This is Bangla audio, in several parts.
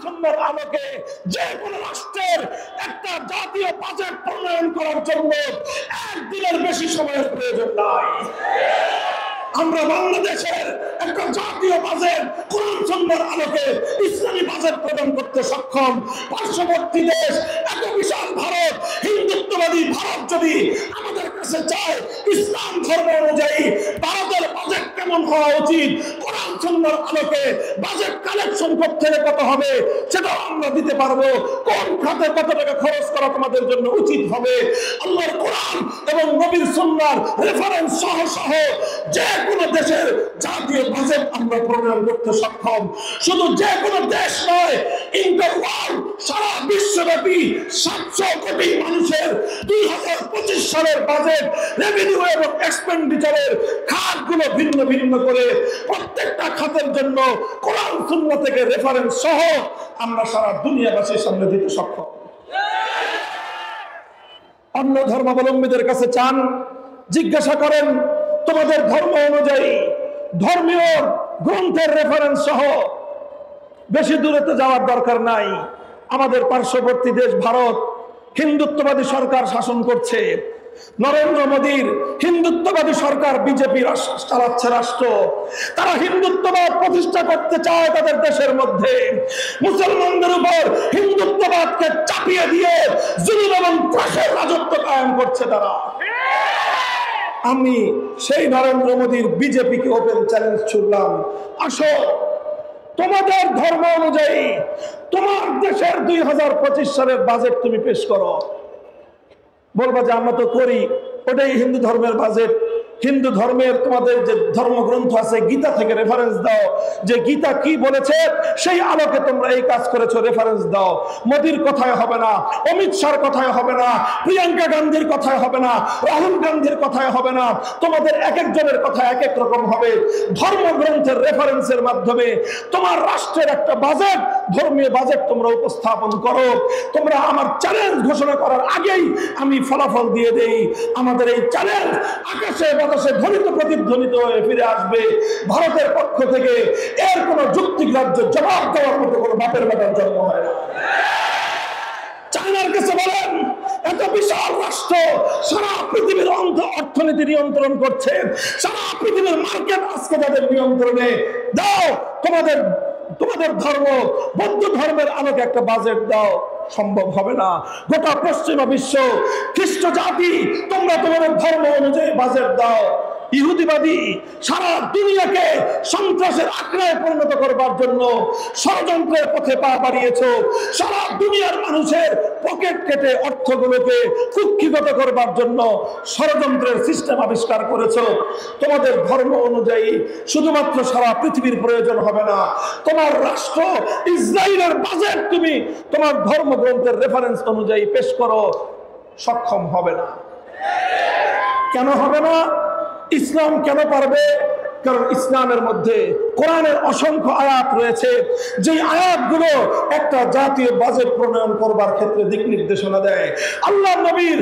সুন্নাহর আলোকে যে কোনো রাষ্ট্রের একটা জাতীয় বাজেট প্রণয়ন করার জন্য একদিনের বেশি সময়ের প্রয়োজন নাই। আমরা বাংলাদেশের একটা জাতীয় বাজেট কোরআন সুন্নাহর আলোকে ইসলামী বাজেট প্রদান করতে সক্ষম। পার্শ্ববর্তী দেশ এত বিশাল ভারত, হিন্দুত্ববাদী ভারত যদি আমাদের কাছে চায় ইসলাম ধর্ম অনুযায়ী ভারতের বাজেট কেমন হওয়া উচিত, কোরআন সুন্নাহর আলোকে বাজেট কালেকশন করতে হলে কত হবে সেটাও আমরা দিতে পারবো। কোন খাতে কত টাকা খরচ করা তোমাদের জন্য উচিত হবে, আল্লাহর কোরআন এবং নবীর সুন্নাহর রেফারেন্স সহ সহ যে কোনো দেশের জাতীয় বাজেট আমরা প্রণয়ন করতে সক্ষম। শুধু যে কোনো দেশ নয়, ইন্টার ওয়ার্ল্ড সারা বিশ্বব্যাপী 700 কোটি মানুষের 2025 সালের বাজেট রেভিনিউ এবং এক্সপেন্ডিচারের খাতগুলো ভিন্ন ভিন্ন করে প্রত্যেকটা খাতের জন্য কোরআন সুন্নাহ থেকে রেফারেন্স সহ আমরা সারা দুনিয়াবাসীর সামনে দিতে সক্ষম। অন্য ধর্মাবলম্বীদের কাছে চান, জিজ্ঞাসা করেন তোমাদের ধর্ম অনুযায়ী ধর্মীয় গ্রন্থের রেফারেন্স সহ। বেশি দূরে তো যাওয়ার দরকার নাই। আমাদের পার্শ্ববর্তী দেশ ভারত হিন্দুত্ববাদী সরকার শাসন করছে। নরেন্দ্র মোদীর হিন্দুত্ববাদী সরকার বিজেপি চালাচ্ছে রাষ্ট্র। তারা হিন্দুত্ববাদ প্রতিষ্ঠা করতে চায় তাদের দেশের মধ্যে। মুসলমানদের উপর হিন্দুত্ববাদকে চাপিয়ে দিয়ে জুলুম এবং ত্রাসের রাজত্ব কায়েম করছে তারা। আমি সেই নরেন্দ্র মোদীর বিজেপিকে ওপেন চ্যালেঞ্জ ছুড়লাম, আসো তোমাদের ধর্ম অনুযায়ী তোমার দেশের 2025 সালের বাজেট তুমি পেশ করো। বলবা যে আমরা তো করি, ওটাই হিন্দু ধর্মের বাজেট। হিন্দু ধর্মের তোমাদের যে ধর্মগ্রন্থ আছে গীতা থেকে রেফারেন্স দাও, যে গীতা কি বলেছে সেই আলোকে তোমরা এই কাজ করেছো, রেফারেন্স দাও। মোদির কথায় হবে না, অমিত শাহর কথায় হবে না, প্রিয়াঙ্কা গান্ধীর কথায় হবে না, রাহুল গান্ধীর কথায় হবে না, তোমাদের এক একজনের কথা এক এক রকম হবে। ধর্মগ্রন্থের রেফারেন্সের মাধ্যমে তোমার রাষ্ট্রের একটা বাজেট, ধর্মীয় বাজেট তোমরা উপস্থাপন করো। তোমরা আমার চ্যালেঞ্জ ঘোষণা করার আগেই আমি ফলাফল দিয়ে দেই, আমাদের এই চ্যালেঞ্জ আকাশে বাতাসে ধ্বনিত প্রতিধ্বনিত হয়ে ফিরে আসবে ভারতের পক্ষ থেকে। এর কোন যুক্তিগ্রাহ্য জবাব দেওয়ার মতো কোন বাপের বেটার জন্ম হয় না। চায়নার কাছে বলেন, এত বিশাল রাষ্ট্র সারা পৃথিবীর অর্থনীতি নিয়ন্ত্রণ করছে, সারা পৃথিবীর মার্কেট আজকে তাদের নিয়ন্ত্রণে। দাও তোমাদের ধর্ম, বৌদ্ধ ধর্মের আলোকে একটা বাজেট দাও। সম্ভব হবে না। গোটা পশ্চিমা বিশ্ব খ্রিস্ট জাতি তোমরা তোমাদের ধর্ম অনুযায়ী বাজেট দাও। ইহুদিবাদী সারা দুনিয়াকে সন্ত্রাসের আখড়ায় পরিণত করবার জন্য ষড়যন্ত্রের পথে পা বাড়িয়েছো। সারা দুনিয়ার মানুষের পকেট কেটে অর্থগুলোকে কুক্ষিগত করবার জন্য ষড়যন্ত্রের সিস্টেম আবিষ্কার করেছো। তোমাদের ধর্ম অনুযায়ী শুধুমাত্র সারা পৃথিবীর প্রয়োজন হবে না, তোমার রাষ্ট্র ইসরায়েলের বাজেট তুমি তোমার ধর্মগ্রন্থের রেফারেন্স অনুযায়ী পেশ করো, সক্ষম হবে না। কেন হবে না? ইসলাম কেন পারবে? কারণ ইসলামের মধ্যে কোরআনের অসংখ্য আয়াত রয়েছে, যে আয়াতগুলো একটা জাতীয় বাজেট প্রণয়ন করবার ক্ষেত্রে দিক নির্দেশনা দেয়। আল্লাহ নবীর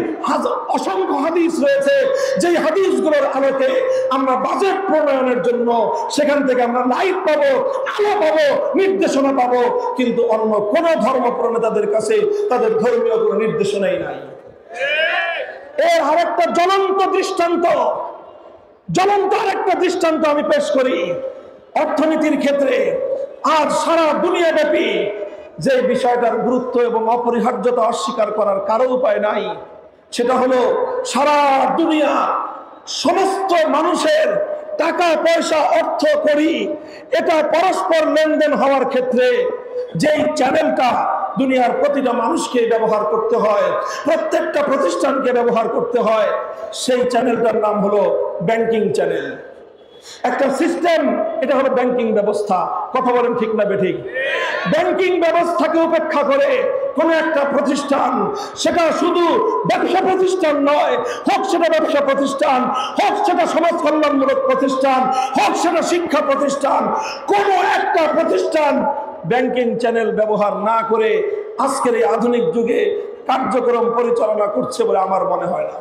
অসংখ্য হাদিস রয়েছে, যেই হাদিসগুলোর আলোকে আমরা বাজেট প্রণয়নের জন্য সেখান থেকে আমরা লাইট পাবো, আলো পাবো, নির্দেশনা পাবো। কিন্তু অন্য কোন ধর্ম প্রণেতাদের কাছে তাদের ধর্মীয় কোনো নির্দেশনাই নাই। এর আরেকটা জ্বলন্ত দৃষ্টান্ত আমি পেশ করি। অর্থনীতির ক্ষেত্রে আজ সারা দুনিয়া ব্যাপী যে বিষয়টার গুরুত্ব এবং অপরিহার্যতা অস্বীকার করার কারো উপায় নাই, সেটা হলো সারা দুনিয়া সমস্ত মানুষের টাকা পয়সা অর্থ করি এটা পরস্পর লেনদেন হওয়ার ক্ষেত্রে যেই চ্যানেলটা দুনিয়ার প্রতিটা মানুষকে ব্যবহার করতে হয়, প্রত্যেকটা প্রতিষ্ঠানকে ব্যবহার করতে হয়, সেই চ্যানেলটার নাম হলো ব্যাংকিং চ্যানেল। একটা সিস্টেম, এটা হলো ব্যাংকিং ব্যবস্থা। কথা বলেন ঠিক না বেঠিক? ব্যাংকিং ব্যবস্থাকে উপেক্ষা করে কোন একটা প্রতিষ্ঠান, সেটা শুধু ব্যবসা প্রতিষ্ঠান নয়, হোক সেটা ব্যবসা প্রতিষ্ঠান, হোক সেটা সমাজ কল্যাণমূলক প্রতিষ্ঠান, হোক সেটা শিক্ষা প্রতিষ্ঠান, কোন একটা প্রতিষ্ঠান ব্যাংকিং চ্যানেল ব্যবহার না করে আজকের এই আধুনিক যুগে কার্যক্রম পরিচালনা করছে বলে আমার মনে হয় না।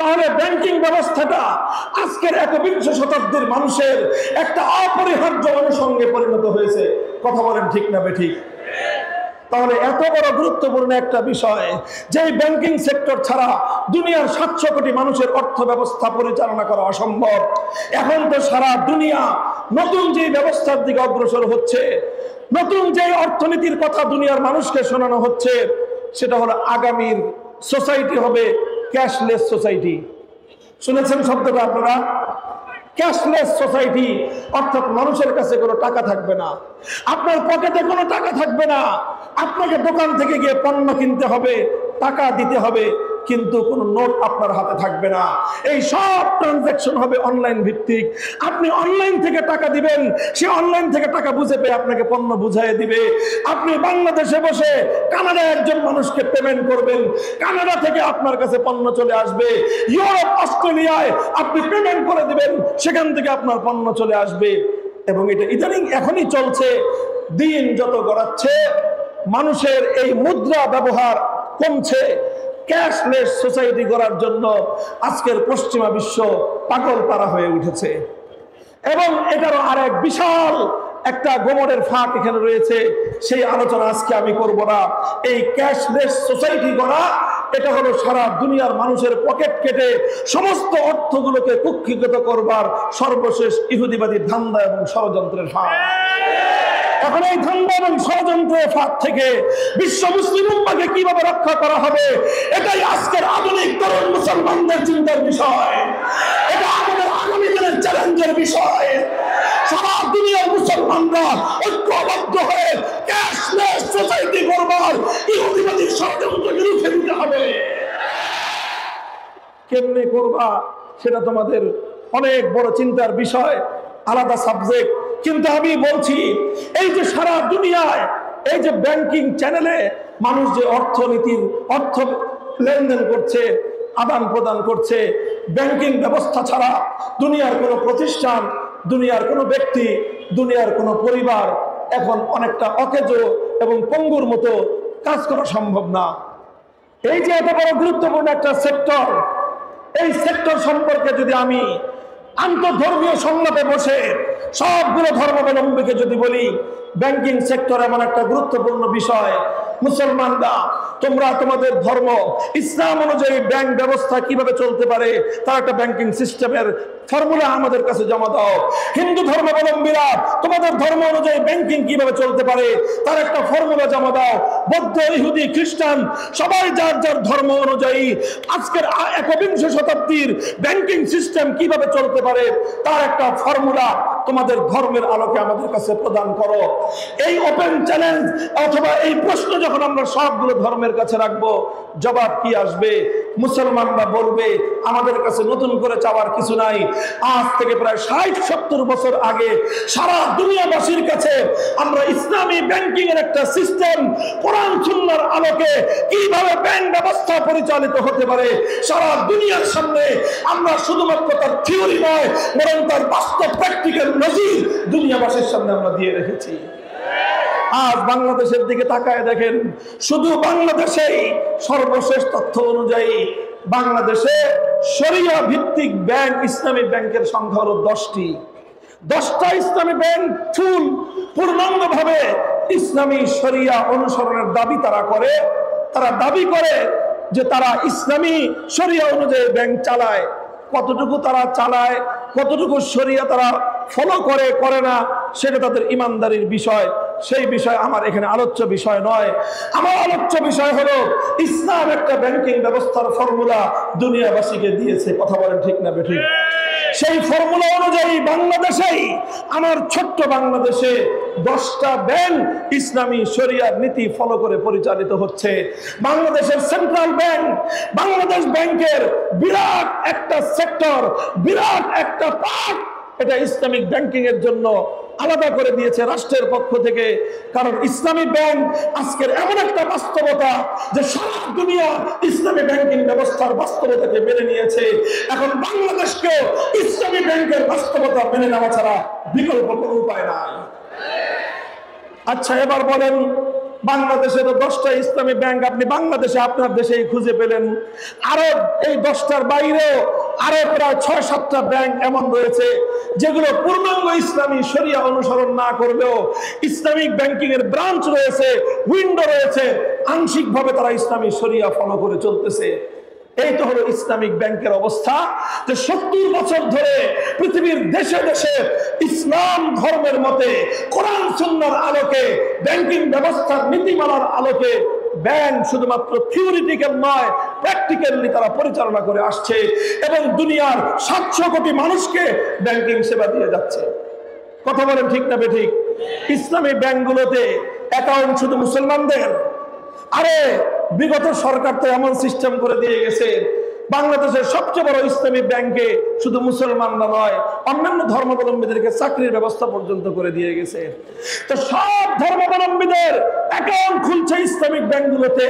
তাহলে ব্যাংকিং ব্যবস্থাটা আজকের 21 শতাব্দীর মানুষের একটা অপরিহার্য অনুষঙ্গে পরিণত হয়েছে। কথা বলেন ঠিক না বেঠিক? তাহলে এত বড় গুরুত্বপূর্ণ একটা বিষয়, যে ব্যাংকিং সেক্টর ছাড়া দুনিয়ার 700 কোটি মানুষের অর্থ ব্যবস্থা পরিচালনা করা অসম্ভব। এখন তো সারা দুনিয়া নতুন যে ব্যবস্থার দিকে অগ্রসর হচ্ছে, নতুন যে অর্থনীতির কথা দুনিয়ার মানুষকে শোনানো হচ্ছে, সেটা হলো আগামীর সোসাইটি হবে ক্যাশলেস সোসাইটি। শুনেছেন শব্দটা আপনারা? ক্যাশলেস সোসাইটি, অর্থাৎ মানুষের কাছে কোনো টাকা থাকবে না, আপনার পকেটে কোনো টাকা থাকবে না, আপনাকে দোকান থেকে গিয়ে পণ্য কিনতে হবে, টাকা দিতে হবে, কিন্তু কোনো নোট আপনার হাতে থাকবে না। এই সব ট্রানজাকশন হবে অনলাইন ভিত্তিক। আপনি অনলাইন থেকে টাকা দিবেন, সে অনলাইন থেকে টাকা বুঝে পেয়ে আপনাকে পণ্য বুঝাই দিবে। আপনি বাংলাদেশে বসে কানাডায় একজন মানুষকে পেমেন্ট করবেন, কানাডা থেকে আপনার কাছে পণ্য চলে আসবে। ইউরোপ, অস্ট্রেলিয়ায় আপনি পেমেন্ট করে দিবেন, সেখান থেকে আপনার পণ্য চলে আসবে। এবং এটা ইদানিং এখনই চলছে। দিন যত গড়াচ্ছে মানুষের এই মুদ্রা ব্যবহার কমছে। ক্যাশলেস সোসাইটি করার জন্য আজকের পশ্চিমা বিশ্ব পাগল পারা হয়ে উঠেছে। এবং এটারও আরেক বিশাল একটা গোমরের ফাঁক এখানে রয়েছে, সেই আলোচনা আজকে আমি করব না। এই ক্যাশলেস সোসাইটি করা, এটা হলো সারা দুনিয়ার মানুষের পকেট কেটে সমস্ত অর্থগুলোকে কুক্ষিগত করবার সর্বশেষ ইহুদিবাদী ধান্দা এবং ষড়যন্ত্রের ফাঁক। এখন এই ধান্দা এবং ষড়যন্ত্রের ফাঁক থেকে বিশ্ব মুসলিম উম্মাহকে কিভাবে রক্ষা করা হবে, এটাই আজকের আধুনিক তরুণ মুসলমানদের চিন্তার বিষয়। এটা আমাদের আগামী দিনের চ্যালেঞ্জের বিষয়। সারা দুনিয়ার মুসলমানরা ঐক্যবদ্ধ হয়ে ক্যাশলেস সোসাইটি করবার ইহুদিবাদী ষড়যন্ত্রকে রুখে দিতে হবে। কেমনে করবা সেটা তোমাদের অনেক বড় চিন্তার বিষয়, আলাদা সাবজেক্ট। কিন্তু আমি বলছি, এই যে সারা দুনিয়ায় এই যে ব্যাংকিং চ্যানেলে মানুষ যে অর্থনীতির অর্থ লেনদেন করছে, আদান প্রদান করছে, ব্যাংকিং ব্যবস্থা ছাড়া দুনিয়ার কোনো প্রতিষ্ঠান, দুনিয়ার কোনো ব্যক্তি, দুনিয়ার কোনো পরিবার এখন অনেকটা অকেজো এবং পঙ্গুর মতো কাজ করা সম্ভব না। এই যে এত বড় গুরুত্বপূর্ণ একটা সেক্টর, এই সেক্টর সম্পর্কে যদি আমি আন্তঃধর্মীয় সংলাপে বসে সবগুলো ধর্মাবলম্বীকে যদি বলি, ব্যাংকিং সেক্টর এমন একটা গুরুত্বপূর্ণ বিষয়, মুসলমানরা তোমরা তোমাদের ধর্ম ইসলাম অনুযায়ী ব্যাংক ব্যবস্থা কিভাবে চলতে পারে তার একটা ব্যাংকিং সিস্টেমের ফর্মুলা আমাদের কাছে জমা দাও। হিন্দু ধর্মাবলম্বীরা তোমাদের ধর্ম অনুযায়ী ব্যাংকিং কিভাবে চলতে পারে তার একটা ফর্মুলা জমা দাও। বৌদ্ধ, ইহুদি, খ্রিস্টান সবাই যার যার ধর্ম অনুযায়ী আজকের 21 শতাব্দীর ব্যাংকিং সিস্টেম কিভাবে চলতে পারে তার একটা ফর্মুলা তোমাদের ধর্মের আলোকে আমাদের কাছে প্রদান করো। এই ওপেন চ্যালেঞ্জ অথবা এই প্রশ্ন যখন আমরা সবগুলো ধর্মের কাছে রাখবো, জবাব কি আসবে? মুসলমানরা বলবে আমাদের কাছে নতুন করে চাওয়ার কিছু নাই। আজ থেকে প্রায় 60-70 বছর আগে সারা দুনিয়াবাসীর কাছে আমরা ইসলামী ব্যাংকিং এর একটা সিস্টেম, কোরআন সুন্নাহর আলোকে কিভাবে ব্যাংক ব্যবস্থা পরিচালিত হতে পারে সারা দুনিয়ার সামনে আমরা শুধুমাত্র তার থিওরি নয় বরং তার বাস্তব প্র্যাকটিক্যাল নজির দুনিয়াবাসীর সামনে আমরা দিয়ে রেখেছি। আজ বাংলাদেশের দিকে তাকায় দেখেন, শুধু বাংলাদেশেই সর্বশেষ তথ্য অনুযায়ী বাংলাদেশে শরিয়া ভিত্তিক ব্যাংক, ইসলামী ব্যাংকের সংখ্যা হলো 10টি। 10টা ইসলামী ব্যাংক পূর্ণাঙ্গভাবে ইসলামী শরিয়া অনুসরণের দাবি তারা করে। তারা দাবি করে যে তারা ইসলামী শরিয়া অনুযায়ী ব্যাংক চালায়। কতটুকু তারা চালায়, কতটুকু শরিয়া তারা ফলো করে করে না, সেটা তাদের ইমানদারির বিষয়। সেই বিষয় আমার এখানে আলোচ্য বিষয় নয়। আমার আলোচ্য বিষয় হলো ইসলাম একটা ব্যাংকিং ব্যবস্থার ফর্মুলা দুনিয়াবাসীকে দিয়েছে। কথা বলেন ঠিক না বেঠিক? সেই ফর্মুলা অনুযায়ী বাংলাদেশেই, আমার ছোট্ট বাংলাদেশে 10টা ব্যাংক ইসলামী শরিয়ার নীতি ফলো করে পরিচালিত হচ্ছে। বাংলাদেশের সেন্ট্রাল ব্যাংক, বাংলাদেশ ব্যাংকের বিরাট একটা সেক্টর, বিরাট একটা পার্ট এটা ইসলামিক ব্যাংকিং এর জন্য আলাদা করে দিয়েছে রাষ্ট্রের পক্ষ থেকে। কারণ ইসলামী ব্যাংক আজকের এমন একটা বাস্তবতা যে সারা দুনিয়া ইসলামী ব্যাংকিং ব্যবস্থার বাস্তবতাকে মেনে নিয়েছে। এখন বাংলাদেশকেও ইসলামী ব্যাংকের বাস্তবতা মেনে নেওয়া ছাড়া বিকল্প কোনো উপায় নাই। আচ্ছা, এবার বলেন বাংলাদেশে তো 10টা ইসলামী ব্যাংক আপনি বাংলাদেশে আপনার দেশেই খুঁজে পেলেন। আরো এই 10টার বাইরেও আরো প্রায় 6-7টা ব্যাংক এমন রয়েছে যেগুলো পূর্ণাঙ্গ ইসলামী শরিয়া অনুসরণ না করলেও ইসলামিক ব্যাংকিং এর ব্রাঞ্চ রয়েছে, উইন্ডো রয়েছে, আংশিকভাবে তারা ইসলামী শরিয়া ফলো করে চলতেছে। এই তো হলো ইসলামিক ব্যাংকের অবস্থা, যে 70 বছর ধরে পৃথিবীর দেশে দেশে ইসলাম ধর্মের মতে কোরআন সুন্নাহর আলোকে ব্যাংকিং ব্যবস্থার নীতিমালার আলোকে ব্যাংক শুধুমাত্র থিওরিটিক্যাল নয়, প্র্যাকটিক্যালি তারা পরিচালনা করে আসছে এবং দুনিয়ার 700 কোটি মানুষকে ব্যাংকিং সেবা দিয়ে যাচ্ছে। কথা বলেন ঠিক না বেঠিক? ইসলামী ব্যাংকগুলোতে অ্যাকাউন্ট শুধু মুসলমানদের? আরে বিগত সরকার তো এমন সিস্টেম করে দিয়ে গেছে, বাংলাদেশের সবচেয়ে বড় ইসলামী ব্যাংকে শুধু মুসলমানরা নয়, অন্যান্য ধর্মাবলম্বীদেরকে চাকরির ব্যবস্থা পর্যন্ত করে দিয়ে গেছে। তো সব ধর্মাবলম্বীদের অ্যাকাউন্ট খুলছে ইসলামিক ব্যাংকগুলোতে,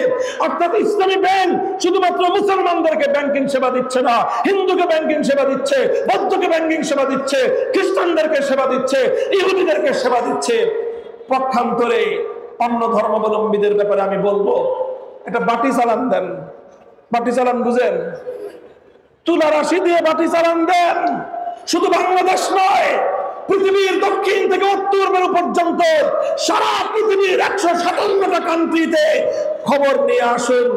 অর্থাৎ ইসলামী ব্যাংক শুধুমাত্র মুসলমানদেরকে ব্যাংকিং সেবা দিচ্ছে না, হিন্দুকে ব্যাংকিং সেবা দিচ্ছে, বৌদ্ধকে ব্যাংকিং সেবা দিচ্ছে, খ্রিস্টানদেরকে সেবা দিচ্ছে, ইহুদিদেরকে সেবা দিচ্ছে। পক্ষান্তরে অন্য ধর্মাবলম্বীদের ব্যাপারে আমি বলবো, একটা বাটি চালান দেন। বাটি চালান বুঝেন? তুলা রাশি দিয়ে বাটি চালান দেন। শুধু বাংলাদেশ নয়, পৃথিবীর দক্ষিণ থেকে উত্তর মেরু পর্যন্ত সারা পৃথিবীর 157টা কান্ট্রিতে খবর নিয়ে আসুন।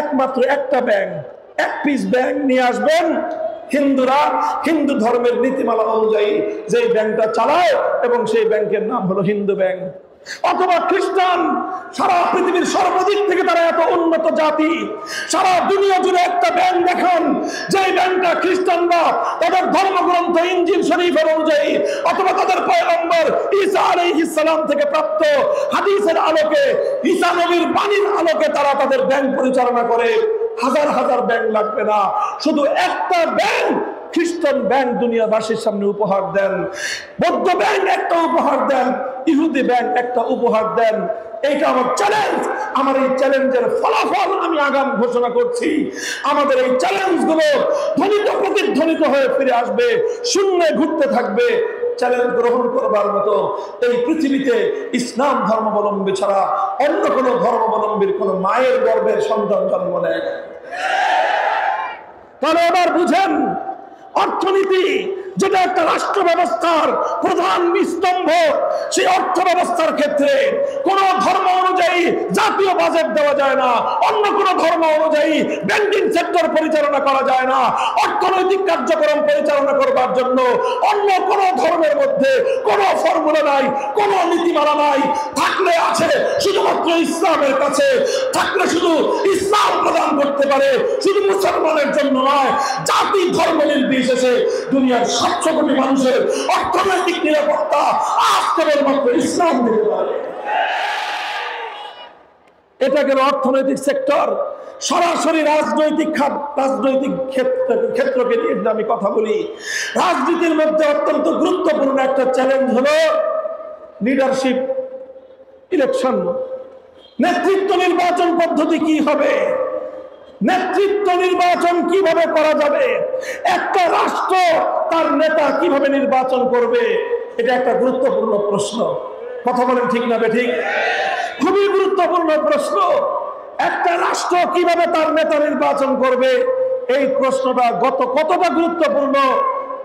একমাত্র একটা ব্যাংক, এক পিস ব্যাংক নিয়ে আসবেন, হিন্দুরা হিন্দু ধর্মের নীতিমালা অনুযায়ী যে ব্যাংকটা চালায় এবং সেই ব্যাংকের নাম হলো হিন্দু ব্যাংক। অথবা খ্রিস্টান, সারা পৃথিবীর সর্বাধিক থেকে তারা এত উন্নত জাতি, সারা দুনিয়া জুড়ে একটা ব্যাংক দেখান যে ব্যাংকটা খ্রিস্টানরা তাদের ধর্মগ্রন্থ ইনজিল শরীফের অনুযায়ী অথবা তাদের পয়গম্বর ঈসা আলাইহিস সালাম থেকে প্রাপ্ত হাদিসের আলোকে, ঈসা নবীর বাণীর আলোকে তারা তাদের ব্যাংক পরিচালনা করে। হাজার হাজার ব্যাংক লাগবে না, শুধু একটা ব্যাংক খ্রিস্টান ব্যাংক দুনিয়াবাসীর সামনে উপহার দেন, বৌদ্ধ ব্যাংক একটা উপহার দেন, ইহুদি ব্যাংক একটা উপহার দেন। এইটা আমার চ্যালেঞ্জ। আমার এই চ্যালেঞ্জের ফলাফল আমি আগাম ঘোষণা করছি। আমাদের এই চ্যালেঞ্জগুলো ধ্বনিত প্রতিধ্বনিত হয়ে ফিরে আসবে, শূন্যে ঘুরতে থাকবে। চ্যালেঞ্জ গ্রহণ করবার মতো এই পৃথিবীতে ইসলাম ধর্মাবলম্বী ছাড়া অন্য কোন ধর্মাবলম্বীর কোন মায়ের গর্ভের সন্তান জন্ম নেয় না। তাহলে এবার বুঝেন, অর্থনীতি যেটা একটা রাষ্ট্র ব্যবস্থার প্রধান স্তম্ভ, সেই অর্থ ব্যবস্থার ক্ষেত্রে কোন ধর্ম অনুযায়ী জাতীয় বাজেট দেওয়া যায় না, অন্য কোন ধর্ম অনুযায়ী ব্যাংকিং সেক্টর পরিচালনা করা যায় না। অর্থনৈতিক কার্যক্রম পরিচালনা করবার জন্য অন্য কোন ধর্মের মধ্যে কোন ফর্মুলা নাই, কোন নীতিমালা নাই। থাকলে আছে শুধুমাত্র ইসলামের কাছে, থাকলে শুধু ইসলাম প্রদান করতে পারে, শুধু মুসলমানের জন্য নয়, জাতি ধর্ম নির্বিশেষে দুনিয়ার 700 কোটি মানুষের অর্থনৈতিক নিরাপত্তা আজ কেবলমাত্র ইসলাম দিতে পারে। এটা গেল অর্থনৈতিক সেক্টর। সরাসরি রাজনৈতিক ক্ষেত্রকে নিয়ে আমি কথা বলি। রাজনীতির মধ্যে অত্যন্ত গুরুত্বপূর্ণ একটা চ্যালেঞ্জ হলো লিডারশিপ ইলেকশন। নেতৃত্ব নির্বাচন পদ্ধতি কি হবে, নেতৃত্ব নির্বাচন কিভাবে করা যাবে, একটা রাষ্ট্র তার নেতা কিভাবে নির্বাচন করবে, এটা একটা গুরুত্বপূর্ণ প্রশ্ন। কথা বলেন ঠিক না বেঠিক? খুবই গুরুত্বপূর্ণ প্রশ্ন। একটা রাষ্ট্র কিভাবে তার নেতা নির্বাচন করবে, এই প্রশ্নটা কতটা গুরুত্বপূর্ণ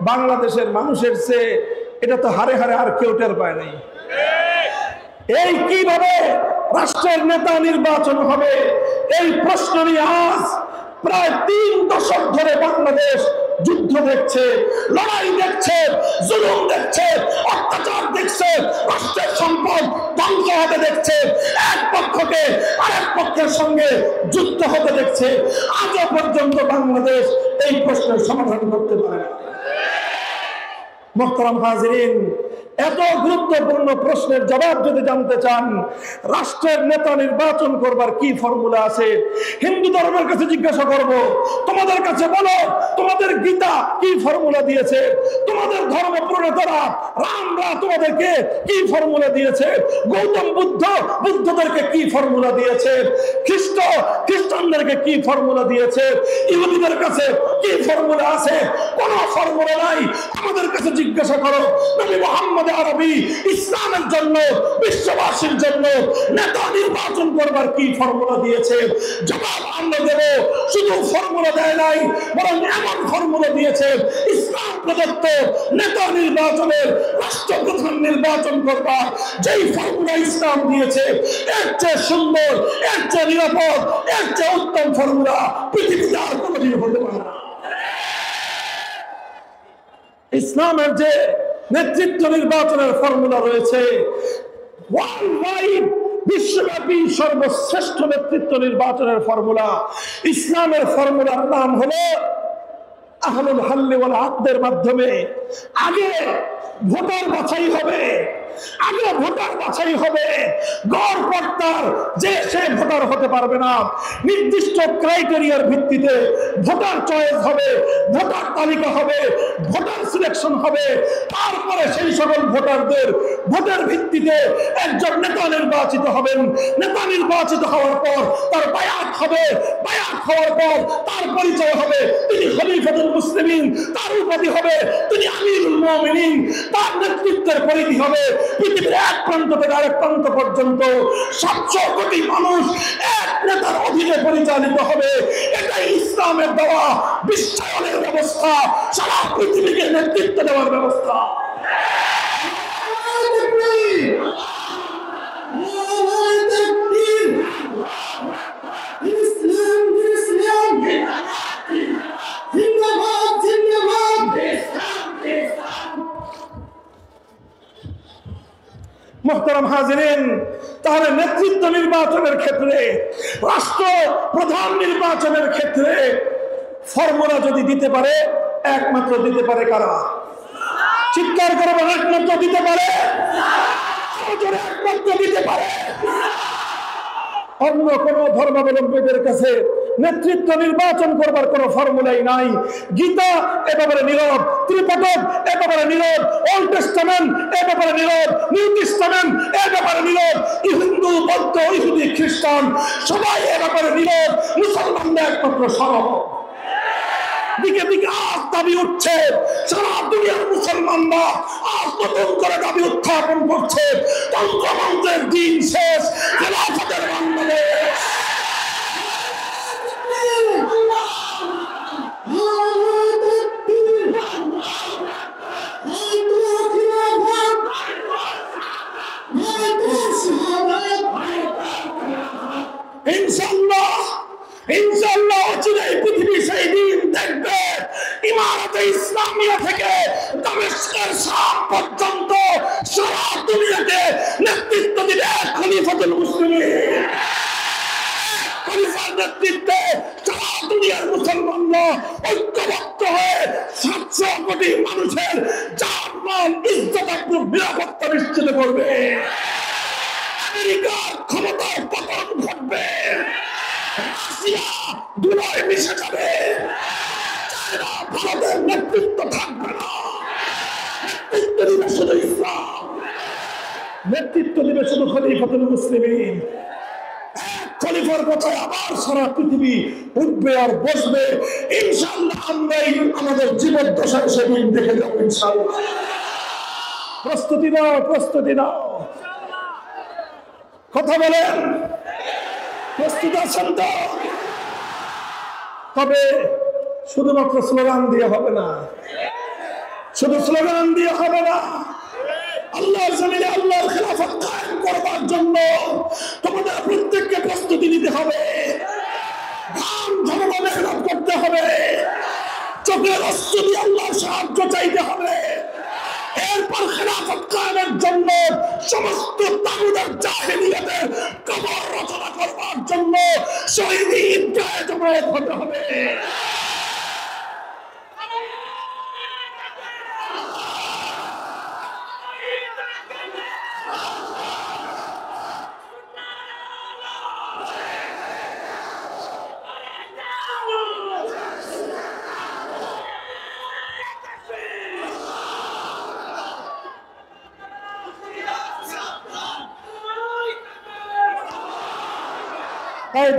বাংলাদেশের মানুষের চেয়ে এটা তো হারে হারে আর কেউ টের পায় নাই। এই কিভাবে রাষ্ট্রের নেতা নির্বাচন হবে, এই প্রশ্ন নিয়ে আজ প্রায় 3 দশক ধরে বাংলাদেশ যুদ্ধ দেখছে, লড়াই দেখছে, জুলুম দেখছে, অত্যাচার দেখছে, রাষ্ট্রের সম্পদ ধ্বংস হতে দেখছে, এক পক্ষকে আরেক পক্ষের সঙ্গে যুদ্ধ হতে দেখছে। আজও পর্যন্ত বাংলাদেশ এই প্রশ্নের সমাধান করতে পারে না। মোহতারাম হাজিরিন, এত গুরুত্বপূর্ণ প্রশ্নের জবাব যদি জানতে চান, রাষ্ট্রের নেতা নির্বাচন করবার কি ফর্মুলা আছে, হিন্দু ধর্মের কাছে জিজ্ঞাসা করব, তোমাদের কাছে বলো তোমাদের গীতা কি ফর্মুলা দিয়েছে, তোমাদের ধর্ম প্রণেতারা রামরা তোমাদেরকে কি ফর্মুলা দিয়েছে, গৌতম বুদ্ধদেরকে কি ফর্মুলা দিয়েছে, খ্রিস্টানদেরকে কি ফর্মুলা দিয়েছে, ইহুদিদের কাছে কি ফর্মুলা আছে? কোন ফর্মুলা নাই। আমাদের কাছে জিজ্ঞাসা করো নবী মুহাম্মদ সৌদি আরবি ইসলামের জন্য, বিশ্ববাসীর জন্য নেতা নির্বাচন করবার কি ফর্মুলা দিয়েছে, জবাব আমরা দেব। শুধু ফর্মুলা দেয় নাই, বরং এমন ফর্মুলা দিয়েছে ইসলাম প্রদত্ত নেতা নির্বাচনের, রাষ্ট্রপ্রধান নির্বাচন করবার যেই ফর্মুলা ইসলাম দিয়েছে, এর চেয়ে সুন্দর, এর চেয়ে নিরাপদ, এর চেয়ে উত্তম ফর্মুলা পৃথিবীতে আর কোনোদিন হতে পারে না। ইসলামের যে নেতৃত্ব নির্বাচনের ফর্মুলা রয়েছে, ওয়ার্ল্ড ওয়াইড বিশ্বব্যাপী সর্বশ্রেষ্ঠ নেতৃত্ব নির্বাচনের ফর্মুলা, ইসলামের ফর্মুলার নাম হলো আহলুল হাল্লি ওয়াল আকদের মাধ্যমে আগে ভোটার বাছাই হবে, আগে ভোটার বাছাই হবে। গড়পড়তার যে সে ভোটার হতে পারবে না, নির্দিষ্ট ক্রাইটেরিয়ার ভিত্তিতে ভোটার চয়েস হবে, ভোটার তালিকা হবে, ভোটার সিলেকশন হবে। তারপরে সেই সকল ভোটারদের ভোটের ভিত্তিতে একজন নেতা নির্বাচিত হবেন। নেতা নির্বাচিত হওয়ার পর তার বায়াত হবে, বায়াত হওয়ার পর তার পরিচয় হবে তিনি খলিফাতুল মুসলিমিন, তার উপাধি হবে তিনি আমিরুল মুমিনিন, তার নেতৃত্বের পরিধি হবে পৃথিবীর এক প্রান্ত থেকে আরেক প্রান্ত পর্যন্ত 700 কোটি মানুষ এক নেতার অধীনে পরিচালিত হবে। এটাই ইসলামের দেওয়া বিশ্বায়নের ব্যবস্থা, সারা পৃথিবীকে নেতৃত্ব দেওয়ার ব্যবস্থা। মোহতারাম হাজিরিন, তাহলে নেতৃত্ব নির্বাচনের ক্ষেত্রে, রাষ্ট্র প্রধান নির্বাচনের ক্ষেত্রে ফর্মুলা যদি দিতে পারে, একমাত্র দিতে পারে কারা? চিৎকার করবেন, একমাত্র দিতে পারে, একমাত্র দিতে পারে। অন্য কোন ধর্মাবলম্বীদের কাছে নেতৃত্ব নির্বাচন করবার কোন ফর্মুলাই নাই। গীতা এ ব্যাপারে নীরব, ত্রিপিটক এ ব্যাপারে নীরব, ওল্ড টেস্টামেন্ট এ ব্যাপারে নীরব, নিউ টেস্টামেন্ট এ ব্যাপারে নীরব, হিন্দু, বৌদ্ধ, ইহুদি, খ্রিস্টান সবাই এ ব্যাপারে নীরব, মুসলমানরা একমাত্র সরব। দিকে দিকে আজ দাবি উঠছে, সারা দুনিয়ার মুসলমানরা আজ নতুন করে দাবি উত্থাপন করছে, তন্ত্রমন্ত্রের দিন শেষ, খেলাফতের বাংলাদেশ। ইনশাআল্লাহ, ইনশাআল্লাহ অচিরেই পৃথিবী সেই দিন দেখবে ইমারতে ইসলামিয়া থেকে দামেস্কের শাম পর্যন্ত সারা দুনিয়াকে নেতৃত্ব দিবে খলিফাতুল মুসলিমিন। খলিফার নেতৃত্বে সারা দুনিয়ার মুসলমানরা ঐক্যবদ্ধ হয়ে 700 কোটি মানুষের জান-মাল, ইজ্জত, নিরাপত্তা নিশ্চিত করবে। আমেরিকার ক্ষমতার পতন ঘটবে, রাশিয়া দুলায় মিশে যাবে, চায়না ভারতের নেতৃত্ব থাকবে না। নেতৃত্ব দিবে শুধু ইসলাম, নেতৃত্ব দিবে শুধু খলিফাতুল মুসলিমিন। খলিফার কথায় আবার সারা পৃথিবী উঠবে আর বসবে। ইনশাআল্লাহ আমরাই আমাদের জীবদ্দশায় সেদিন দেখে যাবো ইনশাআল্লাহ। প্রস্তুতি নাও, প্রস্তুতি নাও, কথা বলেন, প্রস্তুত আছেন তো? তবে শুধুমাত্র স্লোগান দিয়ে হবে না, শুধু স্লোগান দিয়ে হবে না। আল্লাহর জমিনে আল্লাহর খেলাফত কায়েম করবার জন্য তোমাদের প্রত্যেককে প্রস্তুতি নিতে হবে, ঘাম ঝরানো মেহনত করতে হবে, চোখের অশ্রু দিয়ে আল্লাহর সাহায্য চাইতে হবে। এরপর খেলাফত কায়েমের জন্য সমস্ত তাগুদের জাহেলিয়াতের কবর রচনা করবার জন্য শহীদি ঈদগাহে জমায়েত হতে হবে।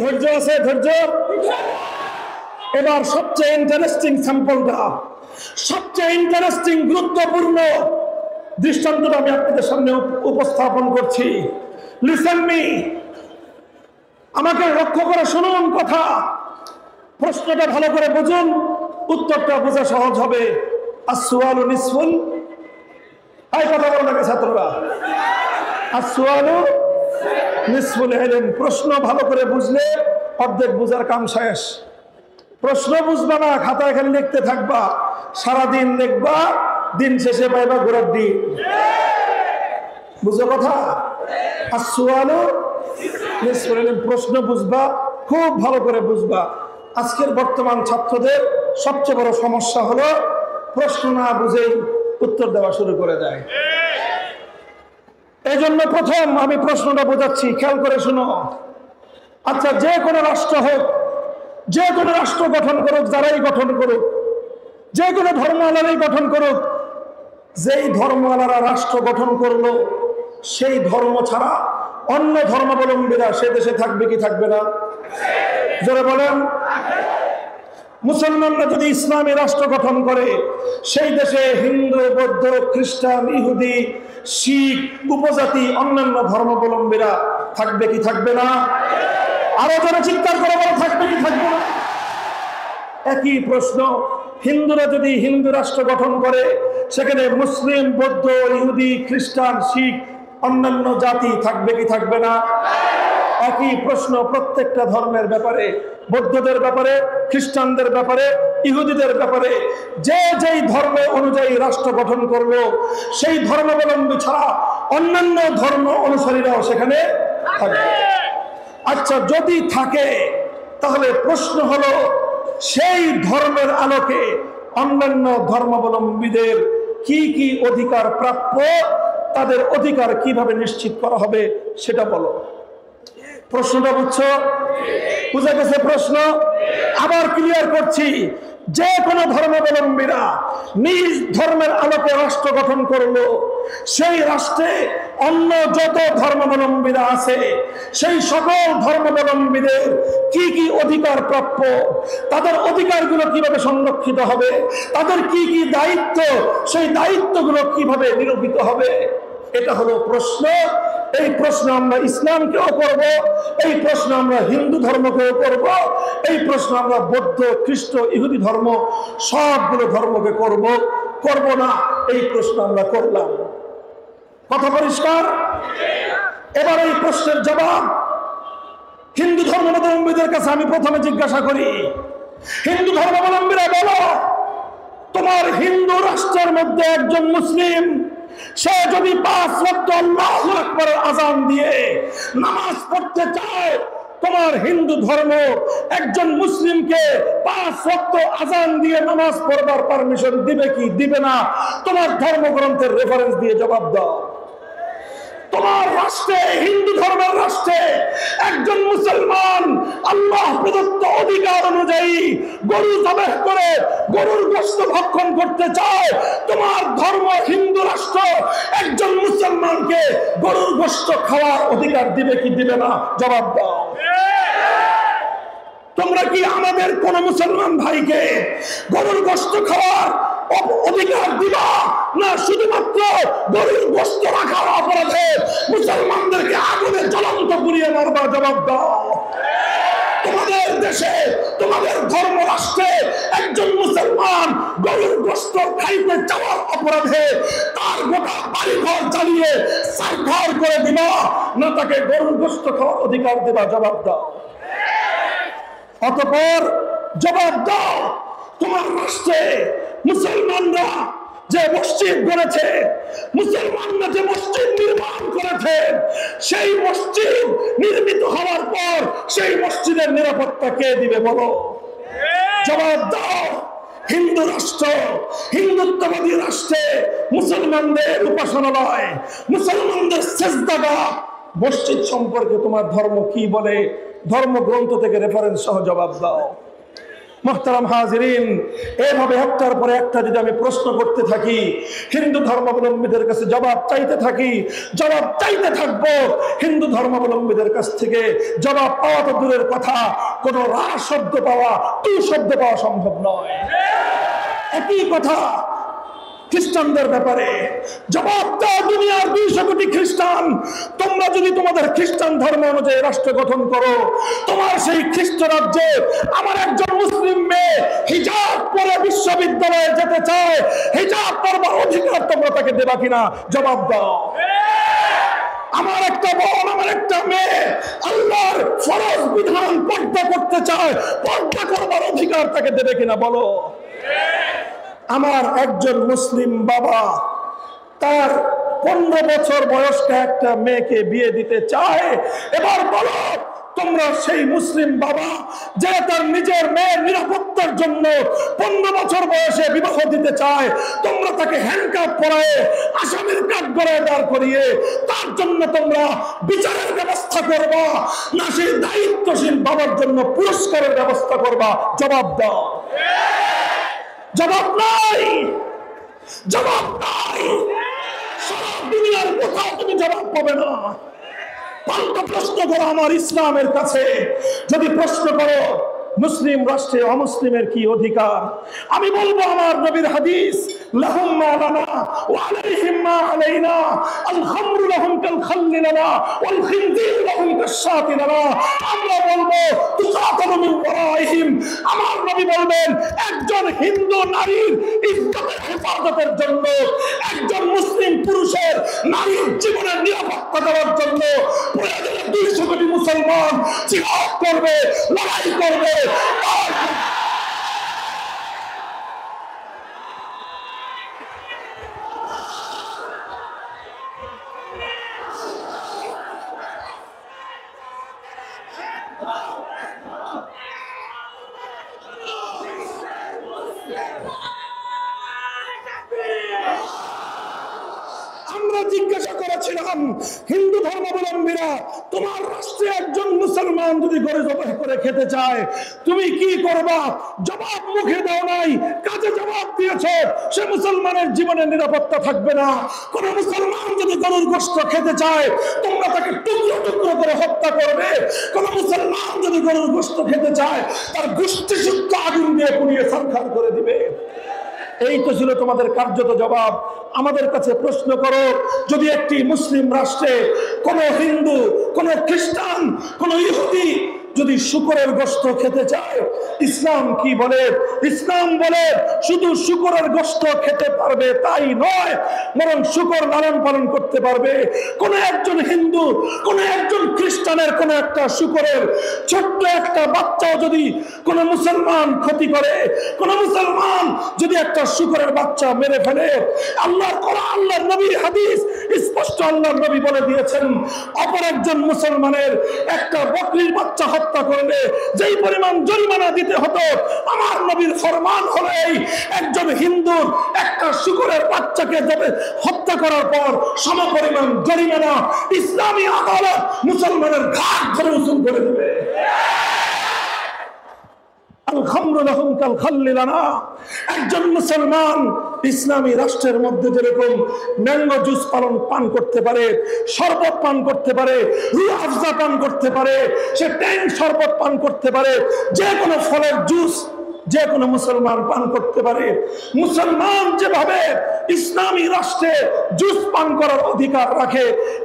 ধৈর্য আছে, ধৈর্য। এবার সবচেয়ে ইন্টারেস্টিং স্যাম্পলটা, সবচেয়ে ইন্টারেস্টিং, গুরুত্বপূর্ণ দৃষ্টান্তটা আমি আপনাদের সামনে উপস্থাপন করছি। লিসেন মি, আমাকে লক্ষ্য করে শুনুন কথা, প্রশ্নটা ভালো করে বুঝুন, উত্তরটা বোঝা সহজ হবে। আসওয়ালু নিসফুল, এই কথা বলো নাকি ছাত্ররা? আসওয়ালু নিসফুল ইলম, প্রশ্ন ভালো করে বুঝলে অর্ধেক বুঝার কাম শেষ। প্রশ্ন বুঝবা না, খাতায় খালি লিখতে থাকবা, সারাদিন লিখবা, দিন শেষে পাইবা ঘোরার দিন। বুঝো কথা? আসওয়ালু নিসফুল ইলম, প্রশ্ন বুঝবা, খুব ভালো করে বুঝবা। আজকের বর্তমান ছাত্রদের সবচেয়ে বড় সমস্যা হলো প্রশ্ন না বুঝেই উত্তর দেওয়া শুরু করে দেয়। এই জন্য প্রথম আমি প্রশ্নটা বোঝাচ্ছি, খেয়াল করে শুনো। আচ্ছা, যে কোনো রাষ্ট্র হোক, যে কোনো রাষ্ট্র গঠন করুক, যারাই গঠন করুক, যে কোনো ধর্মালারাই গঠন করুক, যেই ধর্মালারা রাষ্ট্র গঠন করলো সেই ধর্ম ছাড়া অন্য ধর্মাবলম্বীরা সে দেশে থাকবে কি থাকবে না? যারা বলেন, মুসলমানরা যদি ইসলামী রাষ্ট্র গঠন করে সেই দেশে হিন্দু, বৌদ্ধ, খ্রিস্টান, ইহুদি, শিখ, উপজাতি, অন্যান্য ধর্মাবলম্বীরা থাকবে কি থাকবে না? আরো যারা চিৎকার করে বলে থাকবে কি থাকবে না? একই প্রশ্ন, হিন্দুরা যদি হিন্দু রাষ্ট্র গঠন করে সেখানে মুসলিম, বৌদ্ধ, ইহুদি, খ্রিস্টান, শিখ, অন্যান্য জাতি থাকবে কি থাকবে না? একই প্রশ্ন প্রত্যেকটা ধর্মের ব্যাপারে, বৌদ্ধদের ব্যাপারে, খ্রিস্টানদের ব্যাপারে, ইহুদিদের ব্যাপারে। যে যেই ধর্ম অনুযায়ী রাষ্ট্র গঠন করলো সেই ধর্মাবলম্বী ছাড়া অন্যান্য ধর্ম অনুসারীরাও সেখানে থাকবে। আচ্ছা, যদি থাকে তাহলে প্রশ্ন হলো সেই ধর্মের আলোকে অন্যান্য ধর্মাবলম্বীদের কি কি অধিকার প্রাপ্য, তাদের অধিকার কিভাবে নিশ্চিত করা হবে সেটা বলো। প্রশ্নটা বুঝছো? বুঝা গেছে প্রশ্ন? আবার ক্লিয়ার করছি, যে কোনো ধর্মাবলম্বীরা নিজ ধর্মের আলোকে রাষ্ট্র গঠন করলো সেই রাষ্ট্রে অন্য যত ধর্মাবলম্বীরা আছে সেই সকল ধর্মাবলম্বীদের কি কি অধিকার প্রাপ্য, তাদের অধিকারগুলো কিভাবে সংরক্ষিত হবে, তাদের কি কি দায়িত্ব, সেই দায়িত্বগুলো কিভাবে নিরূপিত হবে, এটা হলো প্রশ্ন। এই প্রশ্ন আমরা ইসলামকেও করব, এই প্রশ্ন আমরা হিন্দু ধর্মকেও করব, এই প্রশ্ন আমরা বৌদ্ধ, খ্রিস্ট, ইহুদি ধর্ম সবগুলো ধর্মকে করব না, এই প্রশ্ন আমরা করলাম। কথা পরিষ্কার? এবার এই প্রশ্নের জবাব হিন্দু ধর্মাবলম্বীদের কাছে আমি প্রথমে জিজ্ঞাসা করি, হিন্দু ধর্মাবলম্বীরা বলো, তোমার হিন্দু রাষ্ট্রের মধ্যে একজন মুসলিম সে যদি 5 ওয়াক্ত আল্লাহু আকবারের আযান দিয়ে নামাজ পড়তে চায়, তোমার হিন্দু ধর্ম একজন মুসলিমকে 5 ওয়াক্ত আযান দিয়ে নামাজ পড়বার পারমিশন দিবে কি দিবে না? তোমার ধর্মগ্রন্থের রেফারেন্স দিয়ে জবাব দাও। তোমার রাষ্ট্রে, হিন্দু ধর্মের রাষ্ট্রে একজন মুসলমান আল্লাহ প্রদত্ত অধিকার অনুযায়ী গরু জবাহ করে গরুর গোশত ভক্ষণ করতে চায়, তোমার ধর্ম হিন্দু রাষ্ট্র একজন মুসলমানকে গরুর গোশত খাওয়ার অধিকার দিবে কি দিবে না? জবাব দাও। তোমরা কি আমাদের কোন মুসলমান ভাইকে গরুর গোশত খাওয়ার অধিকার দিবা, না শুধুমাত্র গরুর গোশত রাখার অপরাধে মুসলমানদেরকে আগুনে জ্বলন্ত পুড়িয়ে মারবা? জবাব দাও। তোমাদের দেশে, তোমাদের ধর্ম রাষ্ট্রে একজন মুসলমান গরুর গোশত খাইতে চাওয়ার অপরাধে তার গোটা বাড়িঘর জ্বালিয়ে ছারখার করে দিবা, না তাকে গরুর গোশত খাওয়ার অধিকার দিবা? জবাব দাও। অতঃপর জবাব দাও, তোমার রাষ্ট্রে মুসলমানরা যে মসজিদ গড়েছে, মুসলমানরা যে মসজিদ নির্মাণ করেছে, সেই মসজিদ নির্মিত হওয়ার পর সেই মসজিদের নিরাপত্তা কে দিবে বলো? জবাব দাও। হিন্দু রাষ্ট্র, হিন্দুত্ববাদী রাষ্ট্রে মুসলমানদের উপাসনালয়, মুসলমানদের সেজদাগাহ, মসজিদ সম্পর্কে তোমার ধর্ম কি বলে? ধর্মগ্রন্থ থেকে রেফারেন্স সহ জবাব দাও। মুহতারাম হাজিরিন, এভাবে একটার পরে একটা যদি আমি প্রশ্ন করতে থাকি, হিন্দু ধর্মাবলম্বীদের কাছে জবাব চাইতে থাকি, জবাব চাইতে থাকবো, হিন্দু ধর্মাবলম্বীদের কাছ থেকে জবাব পাওয়া তো দূরের কথা, কোনো রা শব্দ পাওয়া, তু শব্দ পাওয়া সম্ভব নয়। একই কথা খ্রিস্টানদের ব্যাপারে জবাব দাও দুনিয়ার 200 কোটি খ্রিস্টান। তোমরা যদি তোমাদের খ্রিস্টান ধর্ম অনুযায়ী রাষ্ট্র গঠন করো, তোমার সেই খ্রিস্ট রাজ্যে আমার একজন মুসলিম মেয়ে হিজাব পরে বিশ্ববিদ্যালয়ে যেতে চায়, হিজাব পরবার অধিকার তোমরা তাকে দেবা কিনা? জবাব দাও। আমার একটা বোন, আমার একটা মেয়ে আল্লাহর ফরজ বিধান পর্দা করতে চায়, পর্দা করবার অধিকার তাকে দেবে কিনা বলো? আমার একজন মুসলিম বাবা তার 15 বছর বয়স্ক একটা মেয়েকে বিয়ে দিতে চায়। এবার বলো তোমরা সেই মুসলিম বাবা যে তার নিজের মেয়ের নিরাপত্তার জন্য 15 বছর বয়সে বিবাহ দিতে চায়, তোমরা তাকে হ্যান্ডকাপ পরায়ে আসামির কাঠগড়ায় দাঁড় করিয়ে তার জন্য তোমরা বিচারের ব্যবস্থা করবা, না সেই দায়িত্বশীল বাবার জন্য পুরস্কারের ব্যবস্থা করবা? জবাব দাও। জবাব নাই, জবাব নাই। সারা দুনিয়ার কোথাও তুমি জবাব পাবে না। পাল্টা প্রশ্ন করো আমার ইসলামের কাছে। যদি প্রশ্ন করো মুসলিম রাষ্ট্রে অমুসলিমের কি অধিকার, আমি বলবো আমার নবীর হাদিস, লাহুম মা লানা ওয়া আলাইহিম মা আলাইনা, আল খামরু লাহুম কাল খাল্লি লানা ওয়াল খিনজির লাহুম কাশ-শাতি লানা। আমরা বলবো তুকাতালু মিন ওয়ারাইহিম। আমার নবী বলবেন একজন হিন্দু নারীর ইজ্জতের হেফাজতের জন্য, একজন মুসলিম পুরুষের নারীর জীবনের নিরাপত্তা দেওয়ার জন্য 200 কোটি মুসলমান জিহাদ করবে, লড়াই করবে। আমরা জিজ্ঞাসা করেছিলাম হিন্দু ধর্মাবলম্বীরা, তোমার রাষ্ট্রে একজন মুসলমান যদি গরু জবাই করে খেতে চায় তুমি কি করবা? জবাব মুখে দাও নাই, কাজে জবাব দিয়েছো। সে মুসলমানের জীবনের নিরাপত্তা থাকবে না। কোন মুসলমান যদি গরুর গোশত খেতে চায় তোমরা তাকে টুকরো টুকরো করে হত্যা করবে। কোন মুসলমান যদি গরুর গোশত খেতে চায় তার গোষ্ঠী শুদ্ধ আগুন দিয়ে পুড়িয়ে ছারখার করে দিবে। এই তো ছিল তোমাদের কার্যত জবাব। আমাদের কাছে প্রশ্ন করো, যদি একটি মুসলিম রাষ্ট্রে কোন হিন্দু, কোন খ্রিস্টান, কোন ইহুদি যদি শুকরের গোশত খেতে চায় ইসলাম কি বলে? ইসলাম বলে শুধু শুকরের গোশত খেতে পারবে তাই নয়, বরং শুকর লালন পালন করতে পারবে। কোন একজন হিন্দু, কোন একজন খ্রিস্টানের কোন একটা শুকরের ছোট্ট একটা বাচ্চাও যদি কোন মুসলমান ক্ষতি করে, কোন মুসলমান যদি একটা শুকরের বাচ্চা মেরে ফেলে, আল্লাহর কোরআন, আল্লাহর নবীর হাদিস স্পষ্ট আল্লাহর নবী বলে দিয়েছেন অপর একজন মুসলমানের একটা বকরির বাচ্চা হত্যা করলে যেই পরিমাণ জরিমানা দিতে হতো, আমার নবীর ফরমান হলো এই, একজন হিন্দুর একটা শুকরের বাচ্চাকে হত্যা করার পর সমপরিমাণ জরিমানা ইসলামী আদালত মুসলমানের ঘাট ধরে উসুল করে দেবে। একজন মুসলমান ইসলামী রাষ্ট্রের মধ্যে যেরকম ম্যাঙ্গো জুস পান করতে পারে, শরবত পান করতে পারে, রুহ আফজা পান করতে পারে, সে ট্যাং শরবত পান করতে পারে, যে কোনো ফলের জুস যে কোনো মুসলমান পান করতে পারে। মুসলমান যেভাবে ইসলামী রাষ্ট্রে জুস পান করার অধিকার রাখে,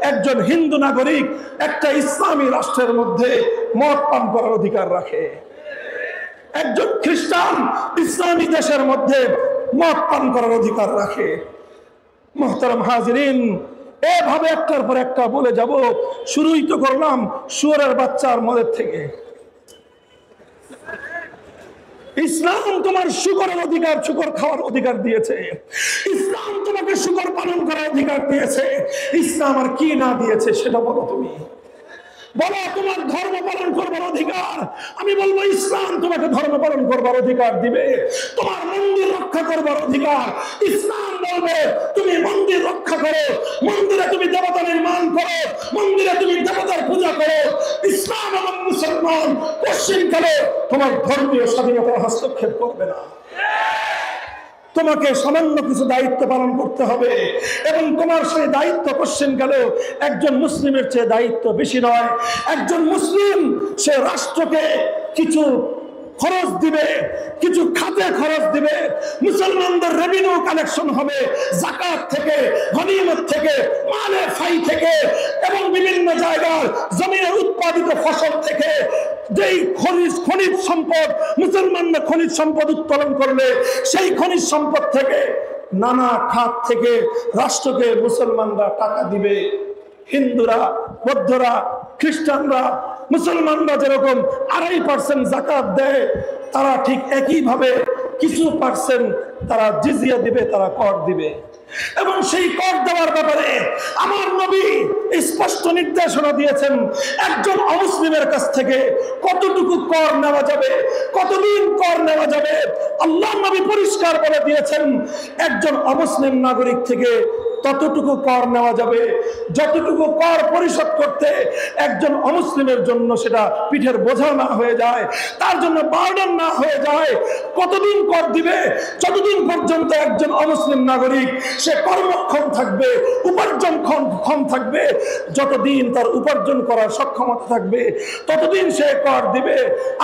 একজন হিন্দু নাগরিক একটা ইসলামী রাষ্ট্রের মধ্যে মদ পান করার অধিকার রাখে। একজন খ্রিস্টান ইসলামী দেশের মধ্যে মদ পান করার অধিকার রাখে। মুহতারাম হাজিরিন, এভাবে একটার পর একটা বলে যাব। শুরুই তো করলাম শুয়োরের বাচ্চার মদের থেকে। ইসলাম তোমার শুকরের অধিকার, শুকর খাওয়ার অধিকার দিয়েছে। ইসলাম তোমাকে শুকর পালন করার অধিকার দিয়েছে। ইসলাম আর কি না দিয়েছে সেটা বলো তুমি। বলো তোমার ধর্ম পালন করবার অধিকার। আমি বলবো ইসলাম তোমাকে ধর্ম পালন করবার অধিকার দিবে। তোমার মন্দির রক্ষা করবার অধিকার, ইসলাম বলবে তুমি মন্দির রক্ষা করো, মন্দিরে তুমি দেবতা নির্মাণ করো, মন্দিরে তুমি দেবতার পূজা করো। ইসলাম এবং মুসলমান পশ্চিমকালে তোমার ধর্মীয় স্বাধীনতার হস্তক্ষেপ করবে না। তোমাকে সামান্য কিছু দায়িত্ব পালন করতে হবে এবং তোমার সেই দায়িত্ব পশ্চিমকালেও একজন মুসলিমের চেয়ে দায়িত্ব বেশি নয়। একজন মুসলিম সে রাষ্ট্রকে কিছু খরচ দিবে, কিছু খাতে খরচ দিবে, মুসলমানদের রেভিনিউ কালেকশন হবে যাকাত থেকে, গনিমত থেকে, মালের ফাই থেকে এবং বিভিন্ন জায়গার জমিনের উৎপাদিত ফসল থেকে। যেই খনিজ সম্পদ মুসলমানরা খনিজ সম্পদ উত্তোলন করলে সেই খনিজ সম্পদ থেকে নানা খাত থেকে রাষ্ট্রকে মুসলমানরা টাকা দিবে। হিন্দুরা, বৌদ্ধরা, খ্রিস্টানরা, মুসলমানরা যেরকম 2.5% যাকাত দেয়, তারা ঠিক একইভাবে কিছু পার্সেন্ট তারা জিজিয়া দিবে, তারা কর দিবে। এবং সেই কর দেওয়ার ব্যাপারে আমার নবী স্পষ্ট নির্দেশনা দিয়েছেন, একজন অমুসলিমের কাছ থেকে কতটুকু কর নেওয়া যাবে, কতদিন কর নেওয়া যাবে। আল্লাহর নবী পরিষ্কার বলে দিয়েছেন, একজন অমুসলিম নাগরিক থেকে ততটুকু কর নেওয়া যাবে যতটুকু কর পরিশোধ করতে একজন অমুসলিমের জন্য সেটা পিঠের বোঝা না হয়ে যায়, তার জন্য বার্ডেন না হয়ে যায়। কতদিন কর দিবে? যতদিন পর্যন্ত একজন অমুসলিম নাগরিক সে কর্মক্ষম থাকবে, উপার্জনক্ষম থাকবে, যতদিন তার উপার্জন করার সক্ষমতা থাকবে ততদিন সে কর দিবে।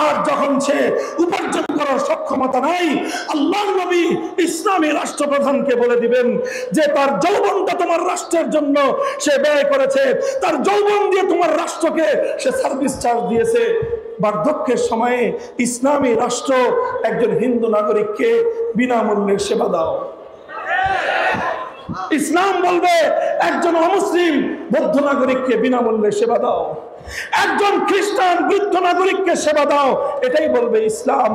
আর যখন সে উপার্জন করার সক্ষমতা নাই, আল্লাহর নবী ইসলামী রাষ্ট্রপ্রধানকে বলে দিবেন যে তার যৌবনটা তোমার রাষ্ট্রের জন্য সে ব্যয় করেছে, তার যৌবন দিয়ে তোমার রাষ্ট্রকে সে সার্ভিস চার্জ দিয়েছে। বার্ধক্যের সময়ে ইসলামী রাষ্ট্র একজন হিন্দু নাগরিককে বিনামূল্যে সেবা দাও। ইসলাম বলবে একজন অমুসলিম বৌদ্ধ নাগরিককে বিনামূল্যে সেবা দাও, একজন খ্রিস্টান বৃদ্ধ নাগরিককে সেবা দাও, এটাই বলবে ইসলাম।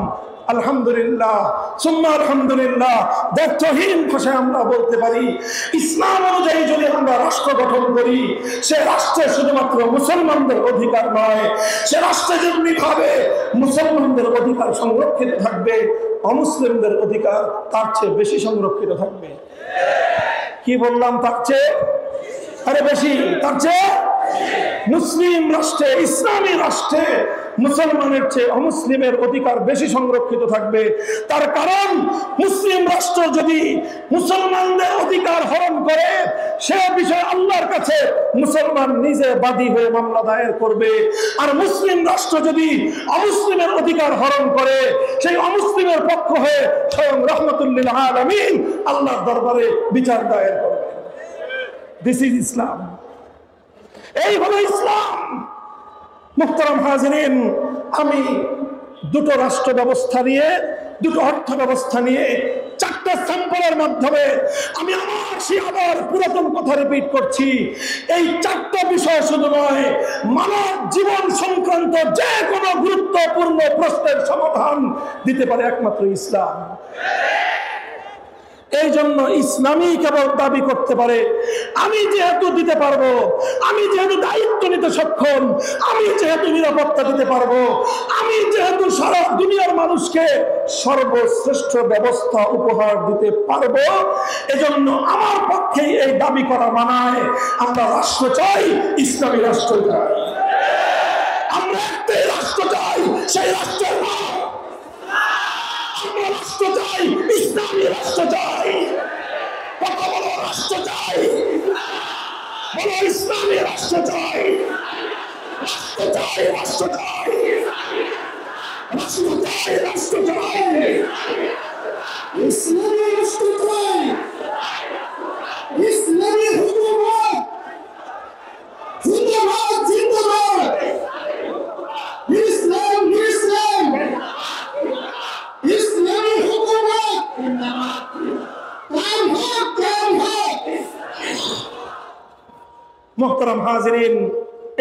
আলহামদুলিল্লাহ, সুম্মা আলহামদুলিল্লাহ, ব্যর্থহীন ভাষায় আমরা বলতে পারি, ইসলাম অনুযায়ী যদি আমরা রাষ্ট্র গঠন করি, সে রাষ্ট্রে শুধুমাত্র মুসলমানদের অধিকার নয়, সে রাষ্ট্রে যেমনিভাবে মুসলমানদের অধিকার সংরক্ষিত থাকবে, অমুসলিমদের অধিকার তার চেয়ে বেশি সংরক্ষিত থাকবে। কি বললাম? তার চেয়ে আরে বেশি, তার চেয়ে। মুসলিম রাষ্ট্রে, ইসলামী রাষ্ট্রে মুসলমানের চেয়ে অমুসলিমের অধিকার বেশি সংরক্ষিত থাকবে। তার কারণ মুসলিম রাষ্ট্র যদি মুসলমানদের অধিকার হরণ করে, সে বিষয়ে আল্লাহর কাছে মুসলমান নিজে বাদী হয়ে মামলা দায়ের করবে। আর মুসলিম রাষ্ট্র যদি অমুসলিমের অধিকার হরণ করে, সেই অমুসলিমের পক্ষ হয়ে স্বয়ং রাহমাতুল লিল আলামিন আল্লাহর দরবারে বিচার দায়ের করবে। দিস ইজ ইসলাম। এই হলো ইসলাম। মুহতারাম হাজিরিন, আমি দুটো রাষ্ট্র ব্যবস্থা নিয়ে, দুটো অর্থ ব্যবস্থা নিয়ে, চারটা স্যাম্পলের মাধ্যমে আমি আবার পুরাতন কথা রিপিট করছি। এই চারটা বিষয় শুধু নয়, মানব জীবন সংক্রান্ত যে কোনো গুরুত্বপূর্ণ প্রশ্নের সমাধান দিতে পারে একমাত্র ইসলাম। এই জন্য ইসলামী কেবল দাবি করতে পারে আমি যেহেতু দিতে পারবো, আমি যেহেতু দায়িত্ব নিতে সক্ষম, আমি যেহেতু নিরাপত্তা দিতে পারবো, আমি যেহেতু সারা দুনিয়ার মানুষকে সর্বশ্রেষ্ঠ ব্যবস্থা উপহার দিতে পারবো, এজন্য আমার পক্ষে এই দাবি করা মানায়। আমরা রাষ্ট্র চাই, ইসলামী রাষ্ট্র চাই। আমরা একটাই রাষ্ট্র চাই, সেই রাষ্ট্রের নাম রাষ্ট্র চাই, ইসলামী রাষ্ট্র চাই। কত বড় রাষ্ট্র চাই? বলো ইসলামী রাষ্ট্র চাই। রাষ্ট্র চাই, রাষ্ট্র চাই, রাষ্ট্র চাই, রাষ্ট্র চাই, ইসলামী রাষ্ট্র চাই, ইসলামী হুকুমত জিন্দাবাদ, জিন্দাবাদ, ইসলাম, ইসলাম, ইসলামী হুকুমত কায়েম হোক, কায়েম হোক। মুহতারাম হাজিরিন,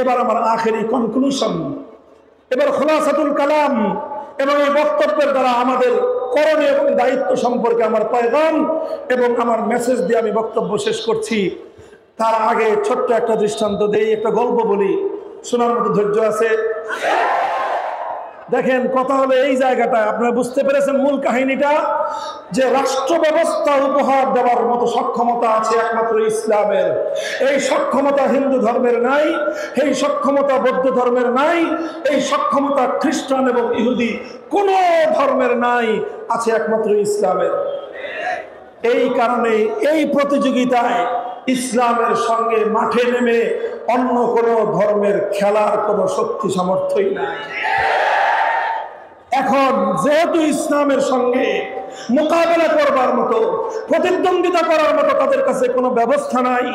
এবার আমার আখেরি কনক্লুশন, এবার খুলাসাতুল কালাম এবং এই বক্তব্যের দ্বারা আমাদের করণীয় এবং দায়িত্ব সম্পর্কে আমার পয়গাম এবং আমার মেসেজ দিয়ে আমি বক্তব্য শেষ করছি। তার আগে ছোট্ট একটা দৃষ্টান্ত দেই, একটা গল্প বলি। শোনার মতো ধৈর্য আছে? দেখেন, কথা হলো এই জায়গাটা, আপনারা বুঝতে পেরেছেন মূল কাহিনীটা, যে রাষ্ট্র ব্যবস্থা উপহার দেওয়ার মতো সক্ষমতা আছে একমাত্র ইসলামের। এই সক্ষমতা হিন্দু ধর্মের নাই, এই সক্ষমতা বৌদ্ধ ধর্মের নাই, এই সক্ষমতা খ্রিস্টান এবং ইহুদি কোন ধর্মের নাই, আছে একমাত্র ইসলামের। এই কারণে এই প্রতিযোগিতায় ইসলামের সঙ্গে মাঠে নেমে অন্য কোন ধর্মের খেলার কোন শক্তি সামর্থ্যই নাই। এখন যেহেতু ইসলামের সঙ্গে মোকাবেলা করবার মতো, প্রতিদ্বন্দ্বিতা করার মতো তাদের কাছে কোনো ব্যবস্থা নাই,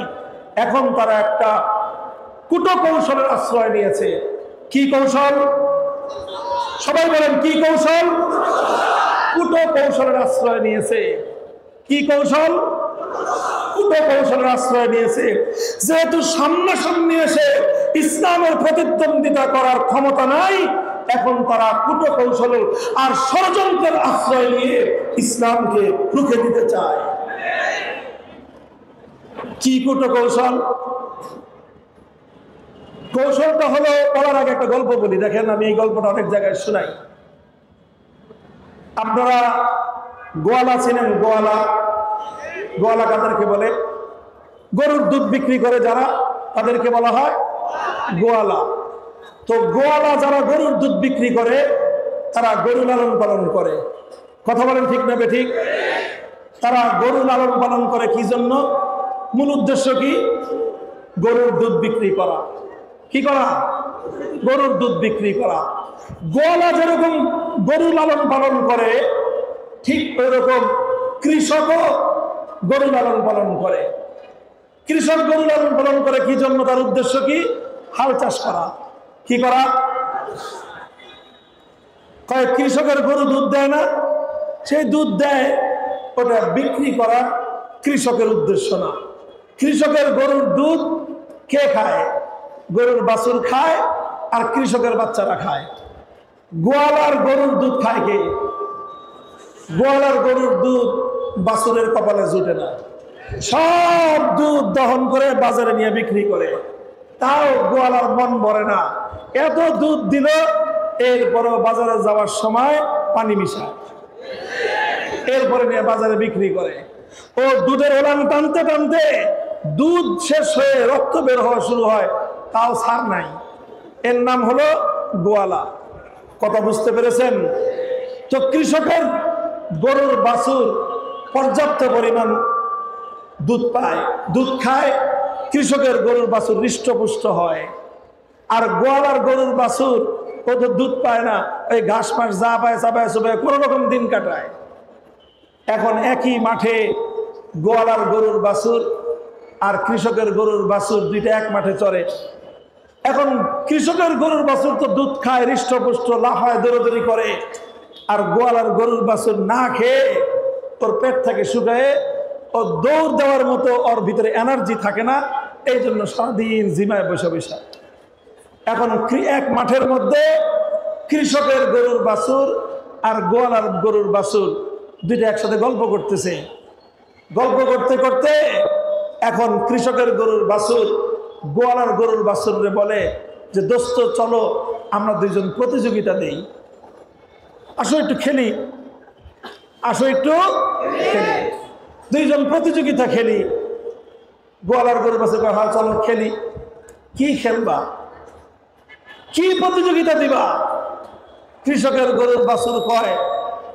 এখন তারা একটা কুটো কৌশলের আশ্রয় নিয়েছে। কি কৌশল? সবাই বলেন কি কৌশল? কুটো কৌশলের আশ্রয় নিয়েছে। কি কৌশল? কুটো কৌশলের আশ্রয় নিয়েছে। যেহেতু সামনাসামনি এসে ইসলামের প্রতিদ্বন্দ্বিতা করার ক্ষমতা নাই, এখন তারা কুটো কৌশল আর ষড়যন্ত্রের আশ্রয় নিয়ে ইসলামকে রুখে দিতে চায়। কি কুটো কৌশল? কৌশলটা হলো, বলার আগে একটা গল্প বলি। দেখেন, আমি এই গল্পটা অনেক জায়গায় শোনাই। আপনারা গোয়ালা চিনেন? গোয়ালা, গোয়ালা কাদেরকে বলে? গরুর দুধ বিক্রি করে যারা, তাদেরকে বলা হয় গোয়ালা। তো গোয়ালা যারা গরুর দুধ বিক্রি করে, তারা গরু লালন পালন করে। কথা বলেন ঠিক না বেঠিক? তারা গরু লালন পালন করে কি জন্য? মূল উদ্দেশ্য কি? গরুর দুধ বিক্রি করা। কি করা? গরুর দুধ বিক্রি করা। গোয়ালা যেরকম গরু লালন পালন করে, ঠিক ওইরকম কৃষকও গরু লালন পালন করে। কৃষক গরু লালন পালন করে কি জন্য? তার উদ্দেশ্য কি? হাল চাষ করা। কি করা? কয়েক কৃষকের গরু দুধ দেয় না, সেই দুধ দেয়, ওটা বিক্রি করা কৃষকের উদ্দেশ্য না। কৃষকের গরুর দুধ কে খায়? গরুর বাছুর খায়, আর কৃষকের বাচ্চারা খায়। গোয়ালার গরুর দুধ খায় কে? গোয়ালার গরুর দুধ বাছুরের কপালে জুটে না, সব দুধ দহন করে বাজারে নিয়ে বিক্রি করে। তাও গোয়ালার মন ভরে না, এত দুধ দিল, এরপরে বাজারে যাওয়ার সময় পানি মিশায়, এরপরে নিয়ে বাজারে বিক্রি করে। ও দুধের ওলান টানতে টানতে দুধ শেষ হয়ে রক্ত বের হওয়া শুরু হয়, তাও ছাড় নাই। এর নাম হলো গোয়ালা। কথা বুঝতে পেরেছেন? তো কৃষকের গরুর বাছুর পর্যাপ্ত পরিমাণ দুধ পায়, দুধ খায়, কৃষকের গরুর বাছুর হৃষ্টপুষ্ট হয়। আর গোয়ালার গরুর বাছুর ও তো দুধ পায় না, ওই ঘাস মাস যা পায় চাপায় চুপায় কোনো রকম দিন কাটায়। এখন একই মাঠে গোয়ালার গরুর বাছুর আর কৃষকের গরুর বাছুর দুইটা এক মাঠে চরে। এখন কৃষকের গরুর বাছুর তো দুধ খায়, হৃষ্টপুষ্ট, লাফায়, দৌড়াদৌড়ি করে। আর গোয়ালার গরুর বাছুর না খেয়ে ওর পেট থেকে শুকায়, ও দৌড় দেওয়ার মতো ওর ভিতরে এনার্জি থাকে না, এই জন্য সারাদিন জিমায় বসে বসে। এখন এক মাঠের মধ্যে কৃষকের গরুর বাছুর আর গোয়ালার গরুর বাছুর দুইটা একসাথে গল্প করতেছে। গল্প করতে করতে এখন কৃষকের গরুর বাছুর গোয়ালার গরুর বাছুরে বলে যে, দোস্ত চলো আমরা দুইজন প্রতিযোগিতা দেই, আসো একটু খেলি, আসো একটু খেলি, দুইজন প্রতিযোগিতা খেলি। গোয়ালার গরুর বাছুর কয়, হ্যাঁ চলো খেলি। কি খেলবা? কি প্রতিযোগিতা দিবা? কৃষকের গরুর বাছুর কয়,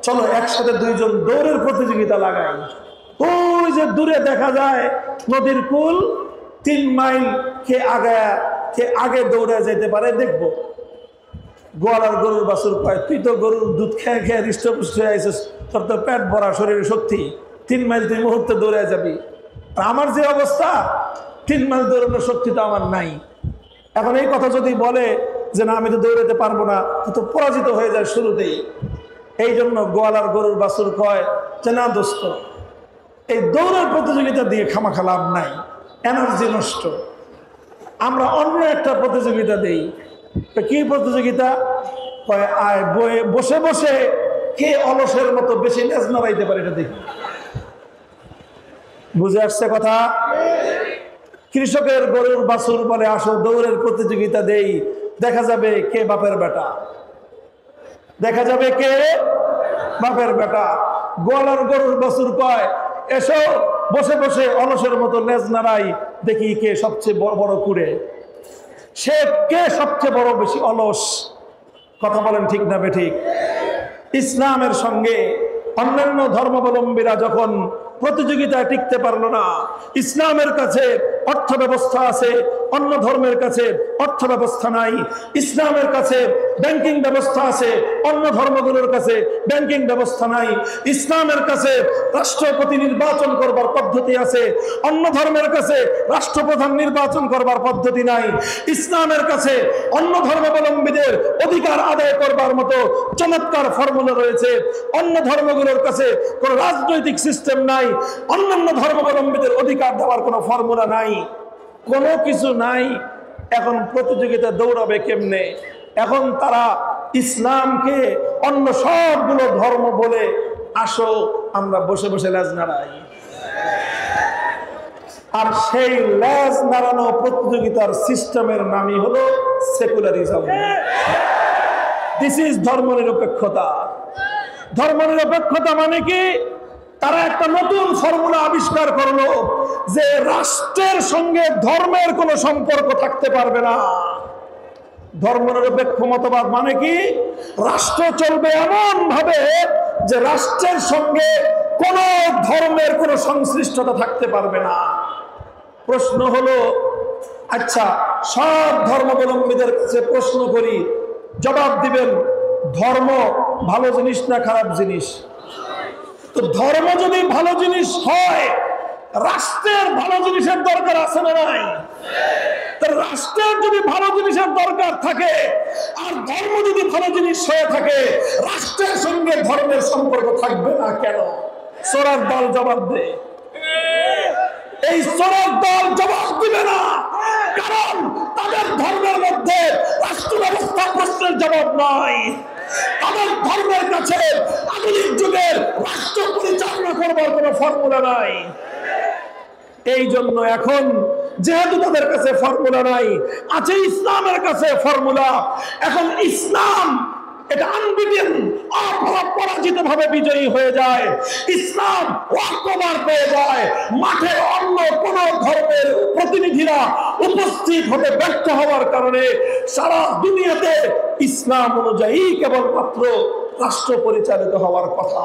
চলো একসাথে দুইজন দৌড়ের প্রতিযোগিতা লাগাই। ওই যে দূরে দেখা যায় নদীর কুল, 3 মাইল কে আগে দৌড়ে যেতে পারে দেখবো। গোয়ালার গরুর বাছুর কয়, তুই তো গরুর দুধ খেয়ে খেয়ে হৃষ্টপুষ্ট হয়ে আইছিস, তোর তো পেট ভরা, শরীরে শক্তি, 3 মাইল তুই মুহূর্তে দৌড়ে যাবি। আমার যে অবস্থা, 3 মাইল দৌড়ানোর শক্তি তো আমার নাই। এখন এই কথা যদি বলে যে না আমি তো দৌড়াতে পারবো না, তো পরাজিত হয়ে যায় শুরুতেই। এই জন্য গোয়ালার গরুর বাছুর কয় যে, না দোস্ত, এই দৌড়ের প্রতিযোগিতা দিয়ে খামাখা লাভ নাই, এনার্জি নষ্ট, আমরা অন্য একটা প্রতিযোগিতা দেই। কি প্রতিযোগিতা? কয় আয় বসে বসে কে অলসের মতো বেশি লেজ নাড়াইতে পারে, এটা দেখি। বুঝে আসছে কথা? কৃষকের গরুর বাছুর বলে, আসো দৌড়ের প্রতিযোগিতা দেই, দেখা যাবে কে বাপের বেটা, দেখা যাবে কে বাপের বেটা। গোয়ালার গরুর বাছুর কয়, এসো বসে বসে অলসের মতো লেজ নাড়াই, দেখি কে সবচেয়ে বড় কুড়ে, সে কে সবচেয়ে বড় বেশি অলস। কথা বলেন ঠিক না বেঠিক? ইসলামের সঙ্গে অন্যান্য ধর্মাবলম্বীরা যখন প্রতিযোগিতায় টিকতে পারলো না, ইসলামের কাছে অর্থ ব্যবস্থা আছে, অন্য ধর্মের কাছে অর্থ ব্যবস্থা নাই, ইসলামের কাছে ব্যাংকিং ব্যবস্থা আছে, অন্য ধর্মগুলোর কাছে ব্যাংকিং ব্যবস্থা নাই, ইসলামের কাছে রাষ্ট্রপতি নির্বাচন করবার পদ্ধতি আছে, অন্য ধর্মের কাছে রাষ্ট্রপ্রধান নির্বাচন করবার পদ্ধতি নাই, ইসলামের কাছে অন্য ধর্মাবলম্বীদের অধিকার আদায় করবার মতো চমৎকার ফর্মুলা রয়েছে, অন্য ধর্মগুলোর কাছে কোনো রাজনৈতিক সিস্টেম নাই, অন্যান্য ধর্মাবলম্বীদের অধিকার দেওয়ার কোনো ফর্মুলা নাই, কোনো কিছু নাই। এখন প্রতিযোগিতা দৌড়াবে কেমনে? এখন তারা ইসলামকে অন্য সবগুলো ধর্ম বলে আসো আমরা বসে বসে লেজ নাড়াই, আর সেই লেজ নাড়ানো প্রতিযোগিতার সিস্টেমের নামই হলো সেকুলারিজম। দিস ইজ ধর্মনিরপেক্ষতা। ধর্মনিরপেক্ষতা মানে কি? তারা একটা নতুন ফর্মুলা আবিষ্কার করলো যে রাষ্ট্রের সঙ্গে ধর্মের কোনো সম্পর্ক থাকতে পারবে না। ধর্মনিরপেক্ষ মতবাদ মানে কি? রাষ্ট্র চলবে এমন ভাবে যে রাষ্ট্রের সঙ্গে কোন ধর্মের কোনো সংশ্লিষ্টতা থাকতে পারবে না। প্রশ্ন হলো, আচ্ছা সব ধর্মাবলম্বীদের কাছে প্রশ্ন করি, জবাব দিবেন ধর্ম ভালো জিনিস না খারাপ জিনিস? তো ধর্ম যদি ভালো জিনিস হয়, রাষ্ট্রের ভালো জিনিসের দরকার আছে না নাই? রাষ্ট্রের যদি ভালো জিনিসের দরকার থাকে আর ধর্ম যদি ভালো জিনিস হয়ে থাকে, রাষ্ট্রের সঙ্গে ধর্মের সম্পর্ক থাকবে না কেন? চোরার দল জবাব দে। এই চোরার দল জবাব দিবে না, কারণ তাদের ধর্মের মধ্যে রাষ্ট্র ব্যবস্থা প্রশ্নের জবাব নাই। তাদের ধর্মের কাছে আধুনিক যুগের রাষ্ট্র পরিচালনা করবার কোনো ফর্মুলা নাই। এই জন্য এখন যেহেতু তাদের কাছে ফর্মুলা নাই, আছে ইসলামের কাছে ফর্মুলা। এখন ইসলাম এটা আনবিটেন, অপরাজিত ভাবে বিজয়ী হয়ে যায়। ইসলাম ওয়াকওভার পেয়ে যায়। মাঠে অন্য কোন ধর্মের প্রতিনিধিরা উপস্থিত হতে ব্যর্থ হওয়ার কারণে সারা দুনিয়াতে ইসলাম অনুযায়ী কেবলমাত্র রাষ্ট্র পরিচালিত হওয়ার কথা।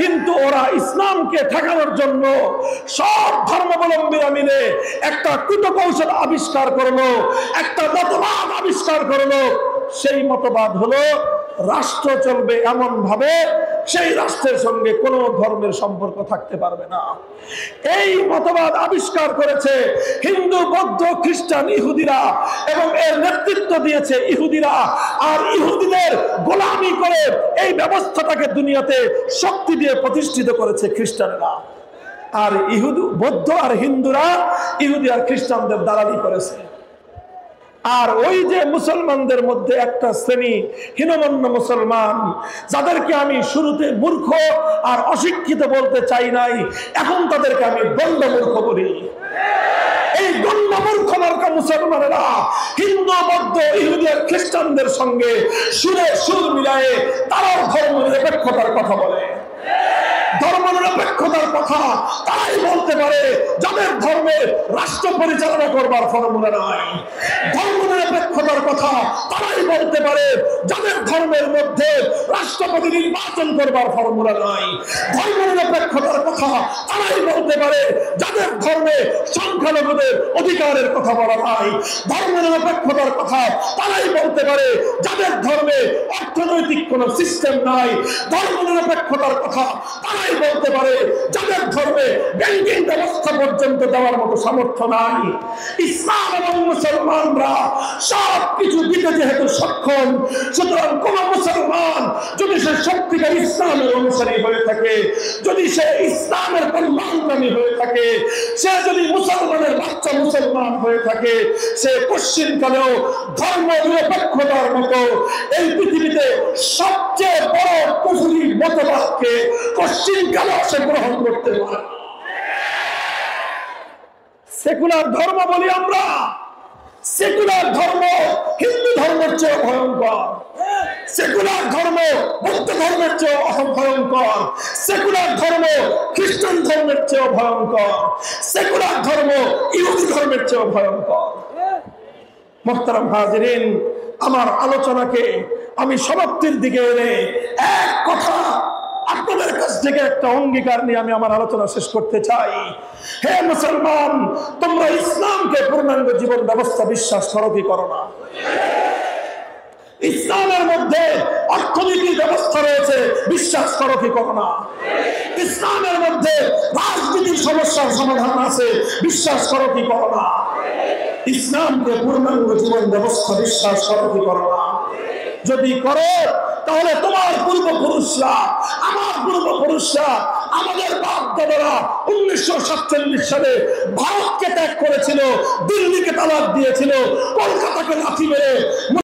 কিন্তু ওরা ইসলামকে ঠেকানোর জন্য সব ধর্মাবলম্বীরা মিলে একটা কূটকৌশল আবিষ্কার করলো, একটা মতবাদ আবিষ্কার করলো। সেই মতবাদ হলো রাষ্ট্র চলবে এমন ভাবে সেই রাষ্ট্রের সঙ্গে কোনো ধর্মের সম্পর্ক থাকতে পারবে না। এই মতবাদ আবিষ্কার করেছে হিন্দু, বৌদ্ধ, খ্রিস্টান, ইহুদিরা, এবং এর নেতৃত্ব দিয়েছে ইহুদিরা। আর ইহুদিদের গোলামি করে এই ব্যবস্থাটাকে দুনিয়াতে শক্তি দিয়ে প্রতিষ্ঠিত করেছে খ্রিস্টানরা। আর ইহুদি, বৌদ্ধ আর হিন্দুরা ইহুদি আর খ্রিস্টানদের দালালি করেছে। আর ওই যে মুসলমানদের মধ্যে একটা শ্রেণী হীনমন্য মুসলমান, যাদেরকে আমি শুরুতে মূর্খ আর অশিক্ষিত বলতে চাই নাই, এখন তাদেরকে আমি গণ্ড মূর্খ বলি। এই গণ্ড মূর্খ মার্কা মুসলমানেরা হিন্দু, বৌদ্ধ, ইহুদি আর খ্রিস্টানদের সঙ্গে সুরে সুর মিলায়ে তারাও ধর্ম নিরপেক্ষতার কথা বলে। ধর্মনিরপেক্ষতার কথা তারাই বলতে পারে যাদের ধর্মের রাষ্ট্র পরিচালনা করবার ফর্মুলা নাই। ধর্মনিরপেক্ষতার কথা তারাই বলতে পারে যাদের ধর্মের মধ্যে রাষ্ট্রপতি নির্বাচন করবার ফর্মুলা নাই। ধর্মনিরপেক্ষতার কথা তারাই বলতে পারে যাদের ধর্মে সংখ্যালঘুদের অধিকারের কথা বলা নাই। ধর্মনিরপেক্ষতার কথা তারাই বলতে পারে যাদের ধর্মে অর্থনৈতিক কোন সিস্টেম নাই। ধর্মনিরপেক্ষতার কথা তারাই বলতে পারে যাদের ধর্মে ব্যাংকিং ব্যবস্থা পর্যন্ত দেওয়ার মতো সামর্থ্য নাই। ইসলাম এবং মুসলমানরা সব কিছু দিতে যেহেতু সক্ষম, সুতরাং কোন মুসলমান যদি সে সত্যিকার ইসলামের অনুসারী হয়ে থাকে, যদি সে ইসলামের কল্যাণকামী হয়ে থাকে, সে যদি মুসলমানের বাচ্চা মুসলমান হয়ে থাকে, সে পশ্চিমকালেও ধর্ম নিরপেক্ষতার মতো এই পৃথিবীতে সবচেয়ে বড় কুফরি মতবাদকে পশ্চিমকালেও সে গ্রহণ করতে পারে। সেকুলার ধর্ম বলি আমরা। সেকুলার ধর্ম হিন্দু ধর্মের চেয়ে ভয়ঙ্কর, সেকুলার ধর্ম বৌদ্ধ ধর্মের চেয়ে ভয়ঙ্কর, সেকুলার ধর্ম খ্রিস্টান ধর্মের চেয়ে ভয়ঙ্কর, সেকুলার ধর্ম ইহুদি ধর্মের চেয়ে ভয়ঙ্কর। মুহতারাম হাজিরিন, আমার আলোচনাকে আমি সমাপ্তির দিকে এনে এক কথা আপনাদের কাছ থেকে একটা অঙ্গীকার নিয়ে আমি আমার আলোচনা শেষ করতে চাই। হে মুসলমান, তোমরা ইসলামকে পূর্ণাঙ্গ জীবন ব্যবস্থা বিশ্বাস করো কি করো না? ইসলামের মধ্যে অর্থনীতির ব্যবস্থা রয়েছে, বিশ্বাস করো কি করো না? ইসলামের মধ্যে রাজনীতির সমস্যার সমাধান আছে, বিশ্বাস করো কি করো না? ইসলামকে পূর্ণাঙ্গ জীবন ব্যবস্থা বিশ্বাস করো কি করো না? যদি করো তাহলে তোমার পূর্বপুরুষরা, আমার পূর্বপুরুষরা, আমাদের বাপ দাদারা 1947 সালে ভারতকে ত্যাগ করেছিল, দিল্লিকে তালাক দিয়েছিল, কলকাতাকে লাথি মেরে